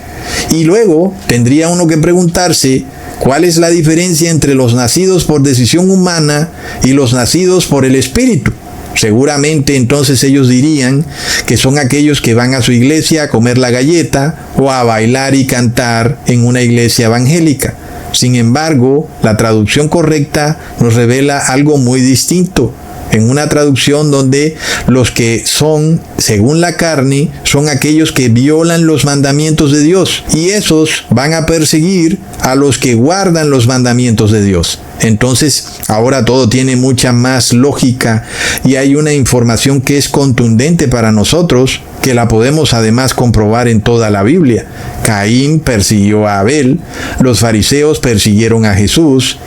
Y luego tendría uno que preguntarse, ¿cuál es la diferencia entre los nacidos por decisión humana y los nacidos por el Espíritu? Seguramente entonces ellos dirían que son aquellos que van a su iglesia a comer la galleta o a bailar y cantar en una iglesia evangélica. Sin embargo, la traducción correcta nos revela algo muy distinto. En una traducción donde los que son según la carne son aquellos que violan los mandamientos de Dios, y esos van a perseguir a los que guardan los mandamientos de Dios. Entonces, ahora todo tiene mucha más lógica y hay una información que es contundente para nosotros, que la podemos además comprobar en toda la Biblia. Caín persiguió a Abel, los fariseos persiguieron a Jesús,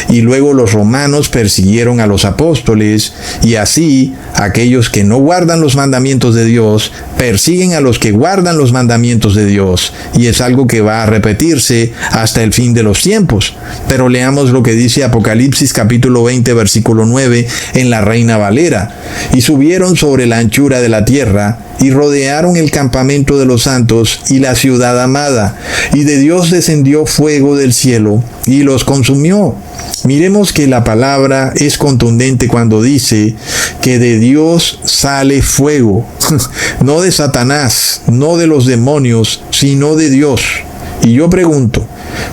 y luego los romanos persiguieron a los apóstoles, y así aquellos que no guardan los mandamientos de Dios persiguen a los que guardan los mandamientos de Dios, y es algo que va a repetirse hasta el fin de los tiempos. Pero leamos lo que dice Apocalipsis capítulo 20 versículo 9 en la Reina Valera. Y subieron sobre la anchura de la tierra, y rodearon el campamento de los santos y la ciudad amada, y de Dios descendió fuego del cielo, y los consumió. Miremos que la palabra es contundente cuando dice que de Dios sale fuego, no de Satanás, no de los demonios, sino de Dios. Y yo pregunto,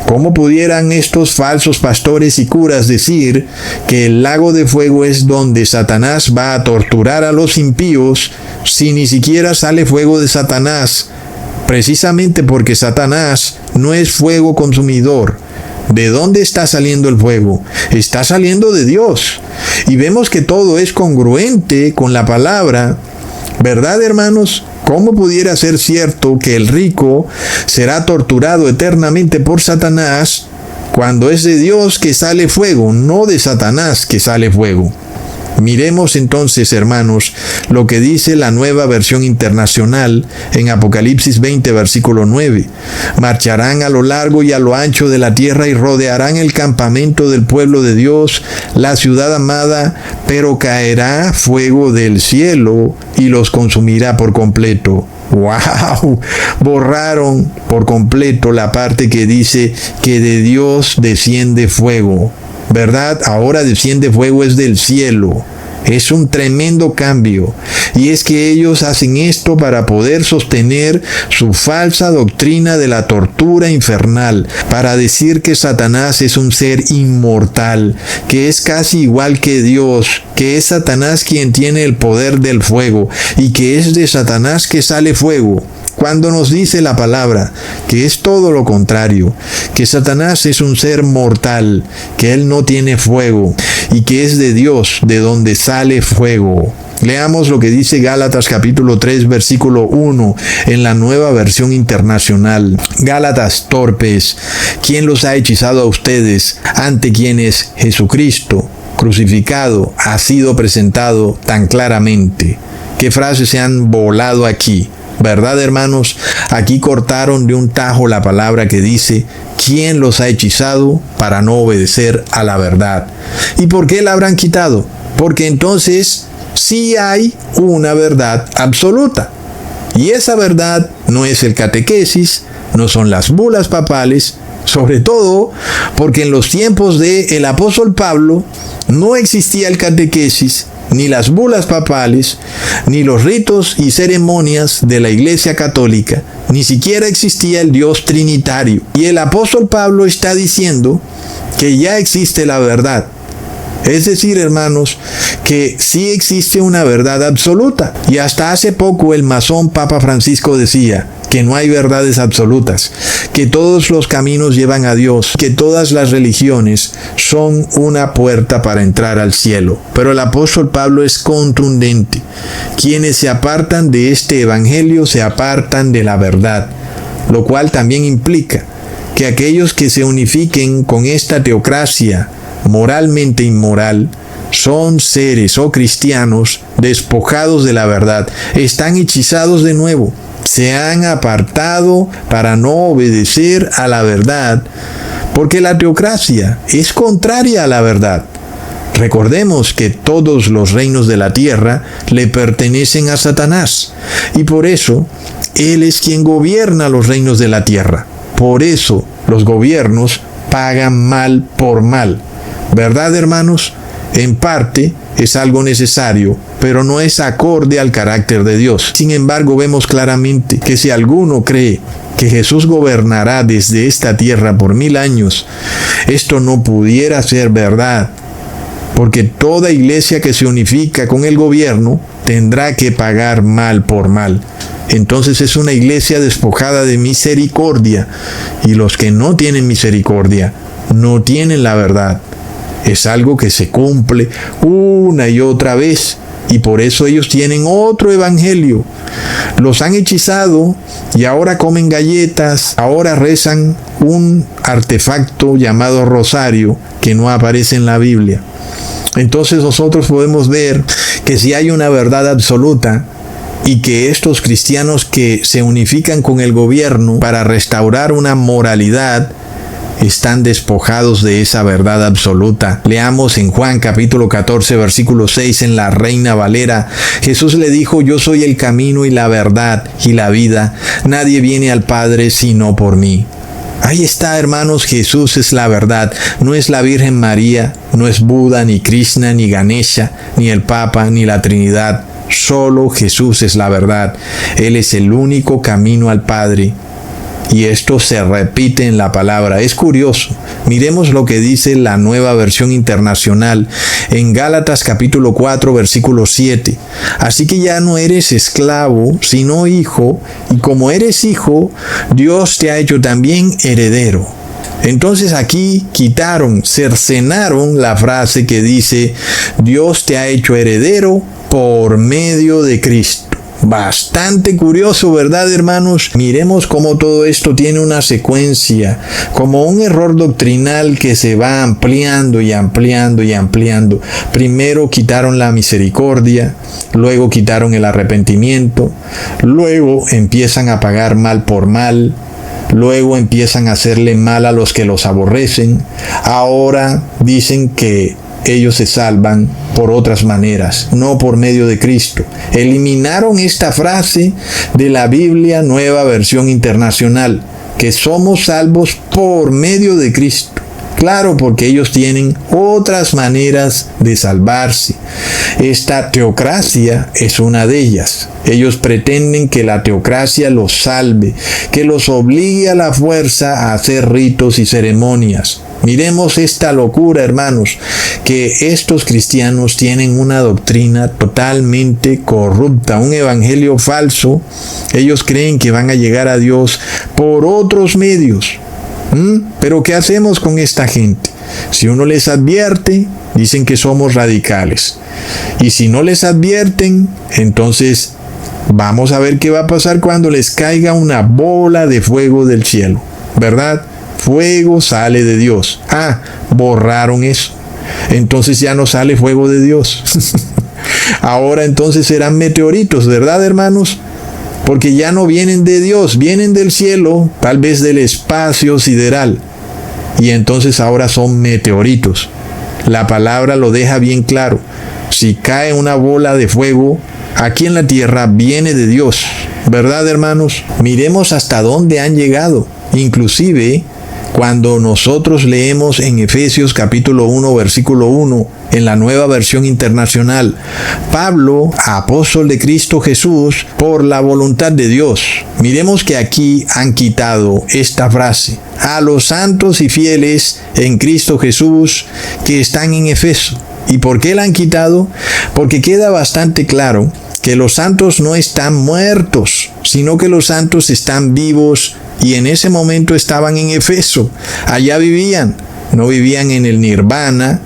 ¿cómo pudieran estos falsos pastores y curas decir que el lago de fuego es donde Satanás va a torturar a los impíos si ni siquiera sale fuego de Satanás? Precisamente porque Satanás no es fuego consumidor. ¿De dónde está saliendo el fuego? Está saliendo de Dios. Y vemos que todo es congruente con la palabra. ¿Verdad, hermanos? ¿Cómo pudiera ser cierto que el rico será torturado eternamente por Satanás cuando es de Dios que sale fuego, no de Satanás que sale fuego? Miremos entonces, hermanos, lo que dice la Nueva Versión Internacional en Apocalipsis 20, versículo 9. Marcharán a lo largo y a lo ancho de la tierra y rodearán el campamento del pueblo de Dios, la ciudad amada, pero caerá fuego del cielo y los consumirá por completo. ¡Wow! Borraron por completo la parte que dice que de Dios desciende fuego. ¿Verdad? Ahora desciende fuego es del cielo. Es un tremendo cambio. Y es que ellos hacen esto para poder sostener su falsa doctrina de la tortura infernal, para decir que Satanás es un ser inmortal, que es casi igual que Dios, que es Satanás quien tiene el poder del fuego, y que es de Satanás que sale fuego. Cuando nos dice la palabra que es todo lo contrario, que Satanás es un ser mortal, que él no tiene fuego y que es de Dios, de donde sale fuego. Leamos lo que dice Gálatas capítulo 3 versículo 1 en la Nueva Versión Internacional. Gálatas torpes, ¿quién los ha hechizado a ustedes ante quien es Jesucristo crucificado ha sido presentado tan claramente? ¿Qué frases se han volado aquí? ¿Verdad, hermanos? Aquí cortaron de un tajo la palabra que dice, ¿quién los ha hechizado para no obedecer a la verdad? ¿Y por qué la habrán quitado? Porque entonces sí hay una verdad absoluta. Y esa verdad no es el catequesis, no son las bulas papales, sobre todo porque en los tiempos del apóstol Pablo no existía el catequesis, ni las bulas papales, ni los ritos y ceremonias de la Iglesia Católica, ni siquiera existía el Dios Trinitario. Y el apóstol Pablo está diciendo que ya existe la verdad. Es decir, hermanos, que sí existe una verdad absoluta. Y hasta hace poco el masón Papa Francisco decía que no hay verdades absolutas, que todos los caminos llevan a Dios, que todas las religiones son una puerta para entrar al cielo. Pero el apóstol Pablo es contundente. Quienes se apartan de este evangelio se apartan de la verdad, lo cual también implica que aquellos que se unifiquen con esta teocracia moralmente inmoral son seres o cristianos despojados de la verdad, están hechizados de nuevo. Se han apartado para no obedecer a la verdad, porque la teocracia es contraria a la verdad. Recordemos que todos los reinos de la tierra le pertenecen a Satanás, y por eso él es quien gobierna los reinos de la tierra. Por eso los gobiernos pagan mal por mal. ¿Verdad, hermanos? En parte es algo necesario, pero no es acorde al carácter de Dios. Sin embargo, vemos claramente que si alguno cree que Jesús gobernará desde esta tierra por 1000 años, esto no pudiera ser verdad, porque toda iglesia que se unifica con el gobierno tendrá que pagar mal por mal. Entonces es una iglesia despojada de misericordia, y los que no tienen misericordia no tienen la verdad. Es algo que se cumple una y otra vez, y por eso ellos tienen otro evangelio. Los han hechizado y ahora comen galletas, ahora rezan un artefacto llamado rosario que no aparece en la Biblia. Entonces nosotros podemos ver que si hay una verdad absoluta, y que estos cristianos que se unifican con el gobierno para restaurar una moralidad están despojados de esa verdad absoluta. Leamos en Juan capítulo 14 versículo 6 en la Reina Valera. Jesús le dijo: yo soy el camino y la verdad y la vida. Nadie viene al Padre sino por mí. Ahí está, hermanos, Jesús es la verdad. No es la Virgen María, no es Buda, ni Krishna, ni Ganesha, ni el Papa, ni la Trinidad. Solo Jesús es la verdad. Él es el único camino al Padre. Y esto se repite en la palabra. Es curioso. Miremos lo que dice la Nueva Versión Internacional en Gálatas capítulo 4 versículo 7. Así que ya no eres esclavo, sino hijo, y como eres hijo, Dios te ha hecho también heredero. Entonces aquí cercenaron la frase que dice: Dios te ha hecho heredero por medio de Cristo. Bastante curioso, ¿verdad, hermanos? Miremos cómo todo esto tiene una secuencia, como un error doctrinal que se va ampliando y ampliando y ampliando. Primero quitaron la misericordia, luego quitaron el arrepentimiento, luego empiezan a pagar mal por mal, luego empiezan a hacerle mal a los que los aborrecen. Ahora dicen que ellos se salvan por otras maneras, no por medio de Cristo. Eliminaron esta frase de la Biblia Nueva Versión Internacional, que somos salvos por medio de Cristo. Claro, porque ellos tienen otras maneras de salvarse. Esta teocracia es una de ellas. Ellos pretenden que la teocracia los salve, que los obligue a la fuerza a hacer ritos y ceremonias. Miremos esta locura, hermanos, que estos cristianos tienen una doctrina totalmente corrupta, un evangelio falso. Ellos creen que van a llegar a Dios por otros medios. Pero ¿qué hacemos con esta gente? Si uno les advierte, dicen que somos radicales. Y si no les advierten, entonces vamos a ver qué va a pasar cuando les caiga una bola de fuego del cielo, ¿verdad? Fuego sale de Dios. Borraron eso. Entonces ya no sale fuego de Dios. Ahora entonces serán meteoritos, ¿verdad, hermanos? Porque ya no vienen de Dios, vienen del cielo, tal vez del espacio sideral. Y entonces ahora son meteoritos. La palabra lo deja bien claro. Si cae una bola de fuego aquí en la tierra, viene de Dios. ¿Verdad, hermanos? Miremos hasta dónde han llegado. Inclusive, cuando nosotros leemos en Efesios capítulo 1, versículo 1, en la Nueva Versión Internacional, Pablo, apóstol de Cristo Jesús, por la voluntad de Dios. Miremos que aquí han quitado esta frase: a los santos y fieles en Cristo Jesús que están en Efeso. ¿Y por qué la han quitado? Porque queda bastante claro que los santos no están muertos, sino que los santos están vivos, y en ese momento estaban en Efeso. Allá vivían. No vivían en el nirvana,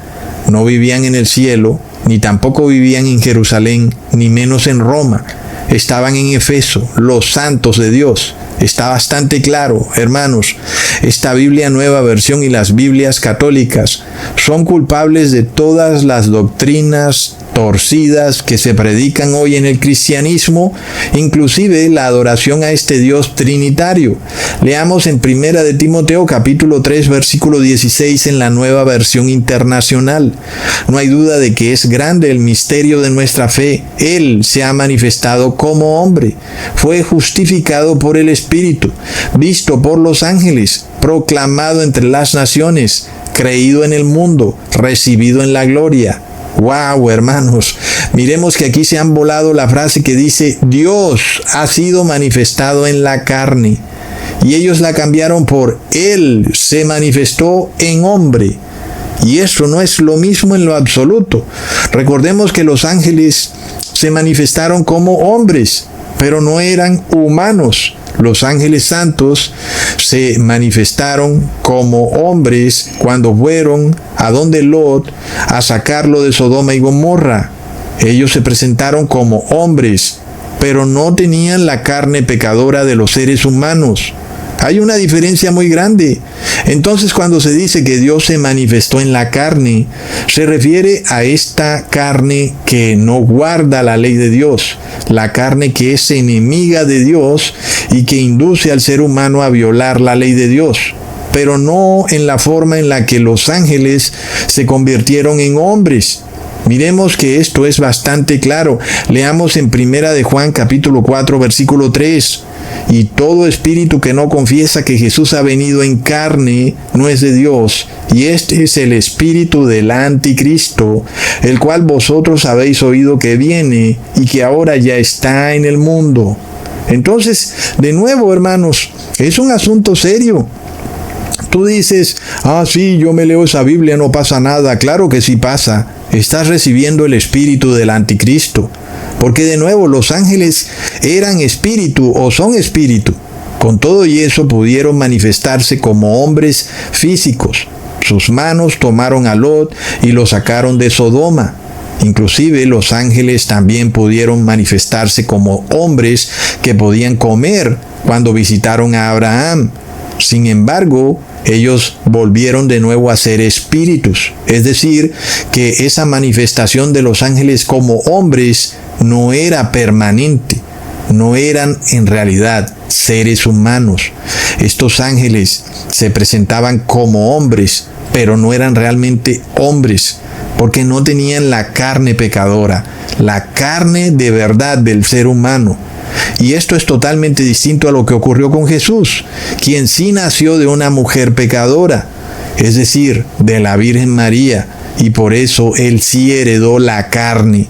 no vivían en el cielo, ni tampoco vivían en Jerusalén, ni menos en Roma. Estaban en Efeso, los santos de Dios. Está bastante claro, hermanos. Esta Biblia Nueva Versión y las Biblias católicas son culpables de todas las doctrinas torcidas que se predican hoy en el cristianismo, inclusive la adoración a este Dios trinitario. Leamos en 1 de Timoteo capítulo 3 versículo 16 en la Nueva Versión Internacional. No hay duda de que es grande el misterio de nuestra fe. Él se ha manifestado como hombre, fue justificado por el Espíritu, visto por los ángeles, proclamado entre las naciones, creído en el mundo, recibido en la gloria. ¡Wow, hermanos! Miremos que aquí se han volado la frase que dice: Dios ha sido manifestado en la carne. Y ellos la cambiaron por Él se manifestó en hombre. Y eso no es lo mismo en lo absoluto. Recordemos que los ángeles se manifestaron como hombres, pero no eran humanos. Los ángeles santos se manifestaron como hombres cuando fueron a donde Lot a sacarlo de Sodoma y Gomorra. Ellos se presentaron como hombres, pero no tenían la carne pecadora de los seres humanos. Hay una diferencia muy grande. Entonces, cuando se dice que Dios se manifestó en la carne, se refiere a esta carne que no guarda la ley de Dios, la carne que es enemiga de Dios y que induce al ser humano a violar la ley de Dios, pero no en la forma en la que los ángeles se convirtieron en hombres. Miremos que esto es bastante claro. Leamos en 1 de Juan capítulo 4 versículo 3. Y todo espíritu que no confiesa que Jesús ha venido en carne no es de Dios, y este es el espíritu del anticristo, el cual vosotros habéis oído que viene y que ahora ya está en el mundo. Entonces, de nuevo, hermanos, es un asunto serio. Tú dices, sí, yo me leo esa Biblia, no pasa nada. Claro que sí pasa. Estás recibiendo el espíritu del anticristo. Porque de nuevo, los ángeles eran espíritu o son espíritu. Con todo y eso pudieron manifestarse como hombres físicos. Sus manos tomaron a Lot y lo sacaron de Sodoma. Inclusive los ángeles también pudieron manifestarse como hombres que podían comer cuando visitaron a Abraham. Sin embargo, ellos volvieron de nuevo a ser espíritus. Es decir, que esa manifestación de los ángeles como hombres no era permanente. No eran en realidad seres humanos. Estos ángeles se presentaban como hombres, pero no eran realmente hombres, porque no tenían la carne pecadora, la carne de verdad del ser humano. Y esto es totalmente distinto a lo que ocurrió con Jesús, quien sí nació de una mujer pecadora, es decir, de la Virgen María, y por eso él sí heredó la carne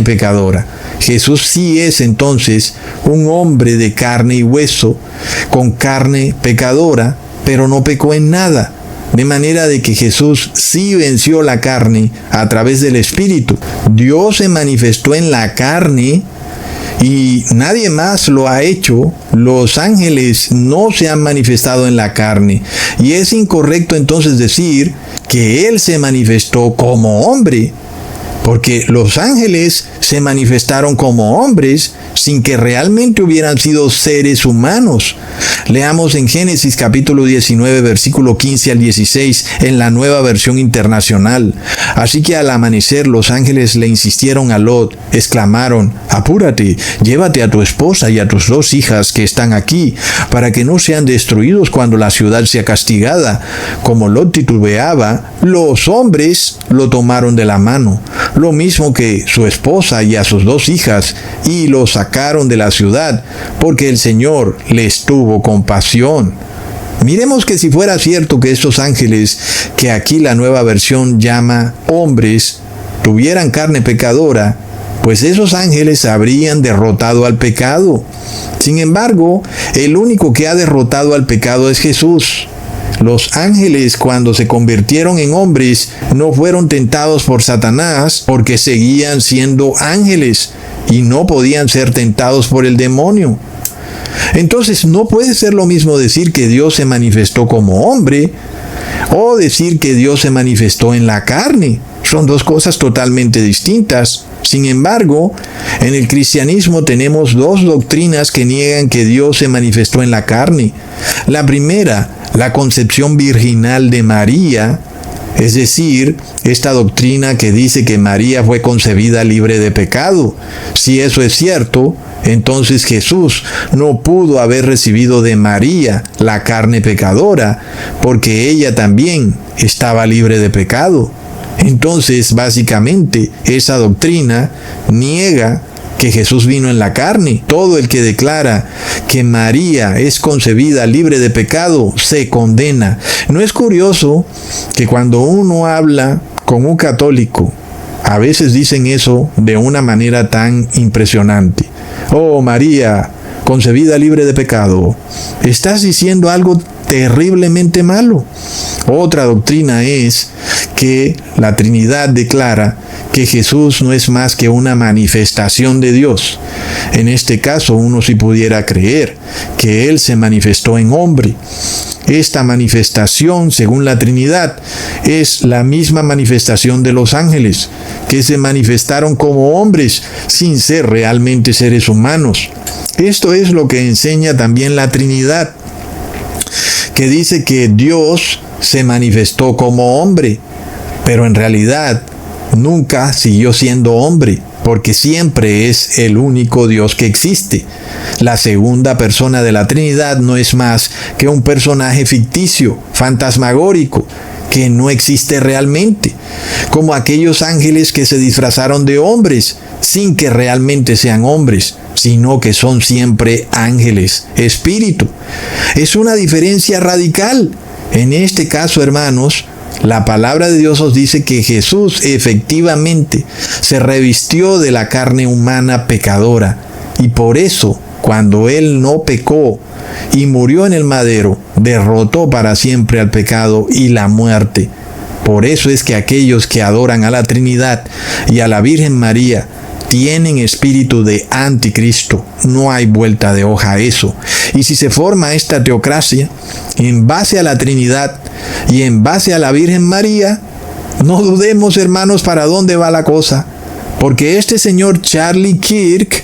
pecadora. Jesús sí es entonces un hombre de carne y hueso, con carne pecadora, pero no pecó en nada. De manera de que Jesús sí venció la carne a través del Espíritu. Dios se manifestó en la carne y nadie más lo ha hecho. Los ángeles no se han manifestado en la carne. Y es incorrecto entonces decir que Él se manifestó como hombre, porque los ángeles se manifestaron como hombres sin que realmente hubieran sido seres humanos. Leamos en Génesis capítulo 19, versículo 15 al 16, en la Nueva Versión Internacional. Así que al amanecer los ángeles le insistieron a Lot, exclamaron, apúrate, llévate a tu esposa y a tus 2 hijas que están aquí, para que no sean destruidos cuando la ciudad sea castigada. Como Lot titubeaba, los hombres lo tomaron de la mano, lo mismo que su esposa y a sus 2 hijas, y lo sacaron de la ciudad, porque el Señor les tuvo compasión. Miremos que si fuera cierto que estos ángeles, que aquí la Nueva Versión llama hombres, tuvieran carne pecadora, pues esos ángeles habrían derrotado al pecado. Sin embargo, el único que ha derrotado al pecado es Jesús. Los ángeles, cuando se convirtieron en hombres, no fueron tentados por Satanás porque seguían siendo ángeles y no podían ser tentados por el demonio. Entonces, no puede ser lo mismo decir que Dios se manifestó como hombre o decir que Dios se manifestó en la carne. Son 2 cosas totalmente distintas. Sin embargo, en el cristianismo tenemos 2 doctrinas que niegan que Dios se manifestó en la carne. La primera, la concepción virginal de María, es decir, esta doctrina que dice que María fue concebida libre de pecado. Si eso es cierto, entonces Jesús no pudo haber recibido de María la carne pecadora, porque ella también estaba libre de pecado. Entonces, básicamente, esa doctrina niega que Jesús vino en la carne. Todo el que declara que María es concebida libre de pecado, se condena. ¿No es curioso que cuando uno habla con un católico, a veces dicen eso de una manera tan impresionante? Oh, María, concebida libre de pecado. Estás diciendo algo terriblemente malo. Otra doctrina es que la Trinidad declara que Jesús no es más que una manifestación de Dios. En este caso, uno sí pudiera creer que Él se manifestó en hombre. Esta manifestación, según la Trinidad, es la misma manifestación de los ángeles, que se manifestaron como hombres sin ser realmente seres humanos. Esto es lo que enseña también la Trinidad. que dice que Dios se manifestó como hombre, pero en realidad nunca siguió siendo hombre, porque siempre es el único Dios que existe. La segunda persona de la Trinidad no es más que un personaje ficticio, fantasmagórico, que no existe realmente, como aquellos ángeles que se disfrazaron de hombres, sin que realmente sean hombres, sino que son siempre ángeles, espíritu. Es una diferencia radical. En este caso, hermanos, la palabra de Dios os dice que Jesús efectivamente se revistió de la carne humana pecadora, y por eso, cuando Él no pecó y murió en el madero, derrotó para siempre al pecado y la muerte. Por eso es que aquellos que adoran a la Trinidad y a la Virgen María tienen espíritu de anticristo. No hay vuelta de hoja a eso. Y si se forma esta teocracia en base a la Trinidad y en base a la Virgen María, no dudemos, hermanos, para dónde va la cosa. Porque este señor Charlie Kirk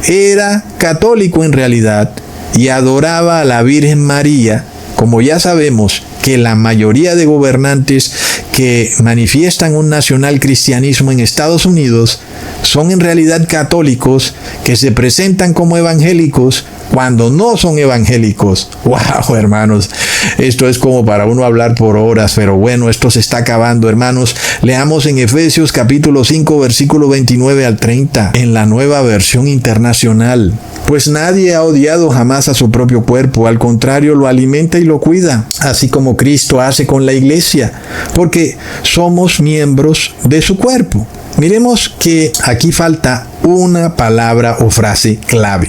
era católico en realidad y adoraba a la Virgen María, como ya sabemos que la mayoría de gobernantes que manifiestan un nacional cristianismo en Estados Unidos son en realidad católicos que se presentan como evangélicos cuando no son evangélicos. ¡Wow, hermanos! Esto es como para uno hablar por horas, pero bueno, esto se está acabando, hermanos. Leamos en Efesios capítulo 5, versículo 29 al 30, en la Nueva Versión Internacional. Pues nadie ha odiado jamás a su propio cuerpo, al contrario, lo alimenta y lo cuida, así como Cristo hace con la iglesia, porque somos miembros de su cuerpo. Miremos que aquí falta una palabra o frase clave.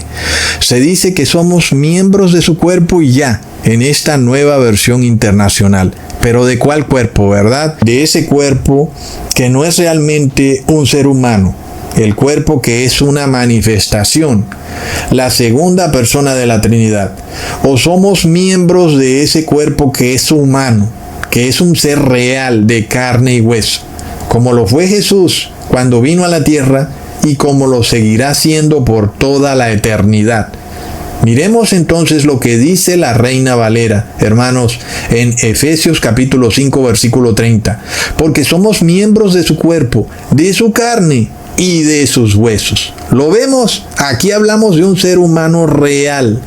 Se dice que somos miembros de su cuerpo y ya, en esta Nueva Versión Internacional. Pero ¿de cuál cuerpo, verdad? De ese cuerpo que no es realmente un ser humano. El cuerpo que es una manifestación, la segunda persona de la Trinidad. O somos miembros de ese cuerpo que es humano, que es un ser real de carne y hueso, como lo fue Jesús cuando vino a la tierra y como lo seguirá siendo por toda la eternidad. Miremos entonces lo que dice la Reina Valera, hermanos, en Efesios capítulo 5, versículo 30. Porque somos miembros de su cuerpo, de su carne y de sus huesos. ¿Lo vemos? Aquí hablamos de un ser humano real.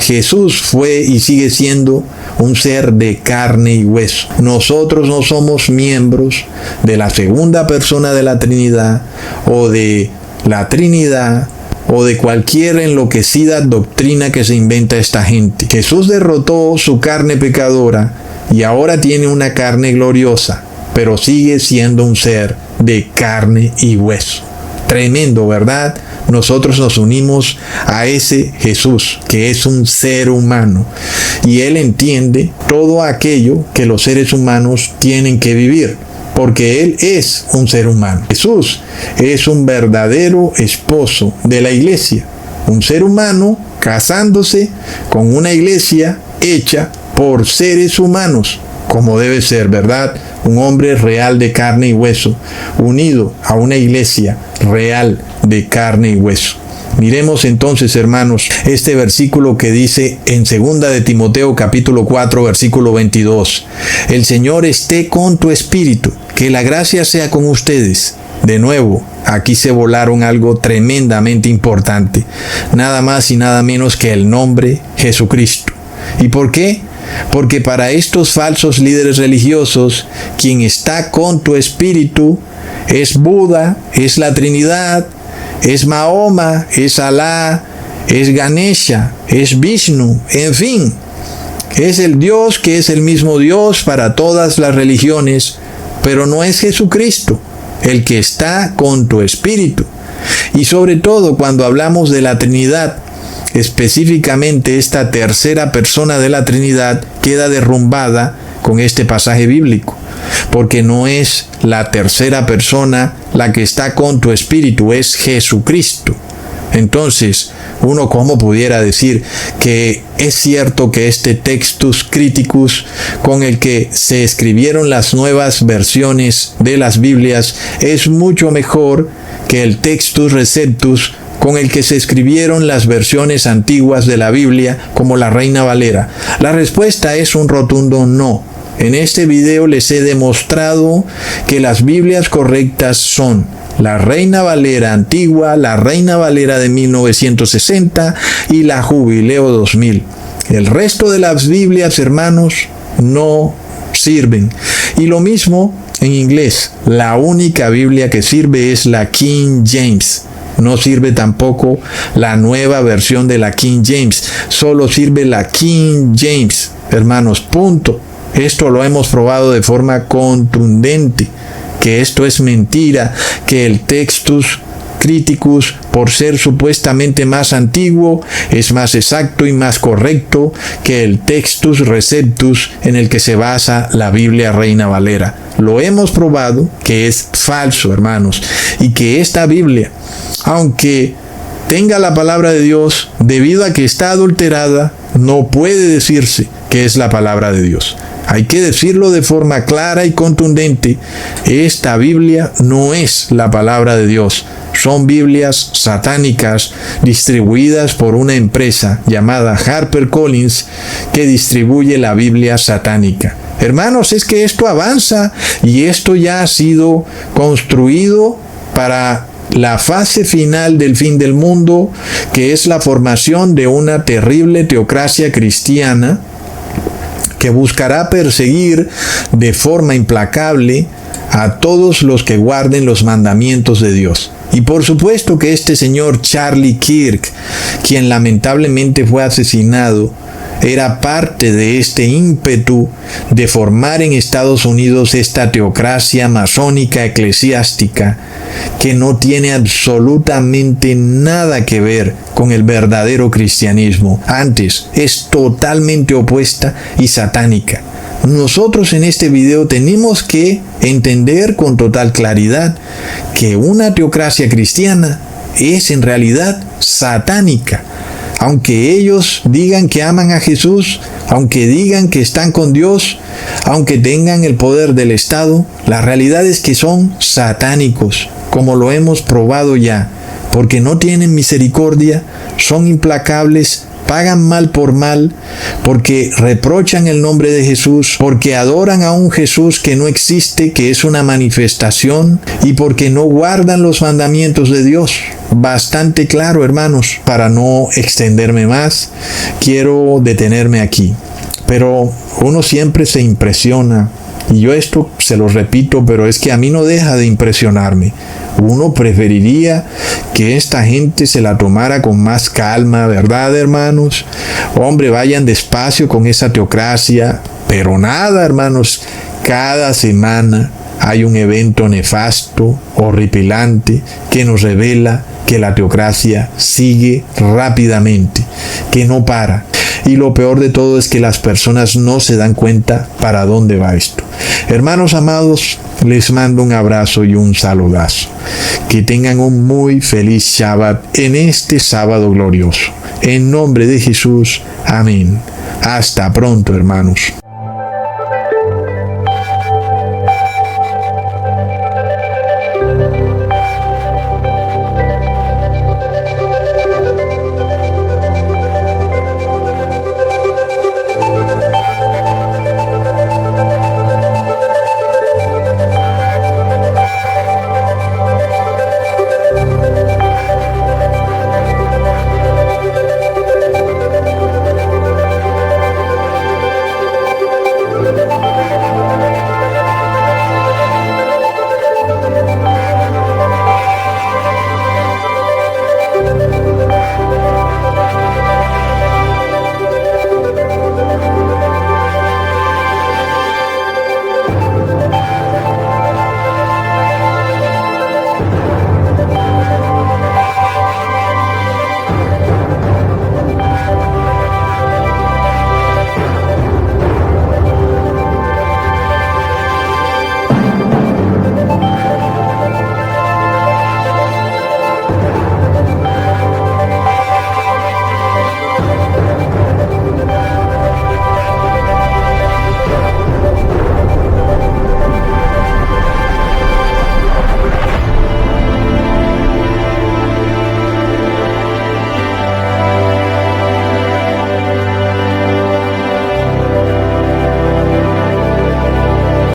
Jesús fue y sigue siendo un ser de carne y hueso. Nosotros no somos miembros de la segunda persona de la Trinidad o de la Trinidad o de cualquier enloquecida doctrina que se inventa esta gente. Jesús derrotó su carne pecadora y ahora tiene una carne gloriosa, pero sigue siendo un ser de carne y hueso. Tremendo, ¿verdad? Nosotros nos unimos a ese Jesús, que es un ser humano, y Él entiende todo aquello que los seres humanos tienen que vivir, porque Él es un ser humano. Jesús es un verdadero esposo de la iglesia, un ser humano casándose con una iglesia hecha por seres humanos, como debe ser, ¿verdad? Un hombre real de carne y hueso, unido a una iglesia real de carne y hueso. Miremos entonces, hermanos, este versículo que dice en 2 de Timoteo capítulo 4, versículo 22. El Señor esté con tu espíritu, que la gracia sea con ustedes. De nuevo, aquí se volaron algo tremendamente importante, nada más y nada menos que el nombre Jesucristo. ¿Y por qué? Porque para estos falsos líderes religiosos, quien está con tu espíritu es Buda, es la Trinidad, es Mahoma, es Alá, es Ganesha, es Vishnu, en fin, es el Dios que es el mismo Dios para todas las religiones, pero no es Jesucristo, el que está con tu espíritu. Y sobre todo cuando hablamos de la Trinidad, específicamente esta tercera persona de la Trinidad queda derrumbada con este pasaje bíblico, porque no es la tercera persona la que está con tu espíritu, es Jesucristo. Entonces, uno cómo pudiera decir que es cierto que este Textus Criticus con el que se escribieron las nuevas versiones de las Biblias es mucho mejor que el Textus Receptus con el que se escribieron las versiones antiguas de la Biblia como la Reina Valera? La respuesta es un rotundo no. En este video les he demostrado que las Biblias correctas son la Reina Valera antigua, la Reina Valera de 1960 y la Jubileo 2000. El resto de las Biblias, hermanos, no sirven. Y lo mismo en inglés. La única Biblia que sirve es la King James. No sirve tampoco la nueva versión de la King James. Solo sirve la King James. Hermanos, punto. Esto lo hemos probado de forma contundente, que esto es mentira, que el Textus Criticus, por ser supuestamente más antiguo, es más exacto y más correcto que el Textus Receptus en el que se basa la Biblia Reina Valera. Lo hemos probado que es falso, hermanos, y que esta Biblia, aunque tenga la palabra de Dios, debido a que está adulterada, no puede decirse que es la palabra de Dios. Hay que decirlo de forma clara y contundente. Esta Biblia no es la palabra de Dios. Son Biblias satánicas distribuidas por una empresa llamada HarperCollins que distribuye la Biblia satánica. Hermanos, es que esto avanza y esto ya ha sido construido para la fase final del fin del mundo, que es la formación de una terrible teocracia cristiana que buscará perseguir de forma implacable a todos los que guarden los mandamientos de Dios. Y por supuesto que este señor Charlie Kirk, quien lamentablemente fue asesinado, era parte de este ímpetu de formar en Estados Unidos esta teocracia masónica eclesiástica que no tiene absolutamente nada que ver con el verdadero cristianismo. Antes, es totalmente opuesta y satánica. Nosotros en este video tenemos que entender con total claridad que una teocracia cristiana es en realidad satánica. Aunque ellos digan que aman a Jesús, aunque digan que están con Dios, aunque tengan el poder del Estado, la realidad es que son satánicos, como lo hemos probado ya, porque no tienen misericordia, son implacables, pagan mal por mal, porque reprochan el nombre de Jesús, porque adoran a un Jesús que no existe, que es una manifestación, y porque no guardan los mandamientos de Dios. Bastante claro, hermanos. Para no extenderme más, quiero detenerme aquí. Pero uno siempre se impresiona, y yo esto se lo repito, pero es que a mí no deja de impresionarme. Uno preferiría que esta gente se la tomara con más calma, ¿verdad, hermanos? Hombre, vayan despacio con esa teocracia. Pero nada, hermanos, cada semana hay un evento nefasto, horripilante, que nos revela que la teocracia sigue rápidamente, que no para. Y lo peor de todo es que las personas no se dan cuenta para dónde va esto. Hermanos amados, les mando un abrazo y un saludazo. Que tengan un muy feliz Shabbat en este sábado glorioso. En nombre de Jesús, amén. Hasta pronto, hermanos.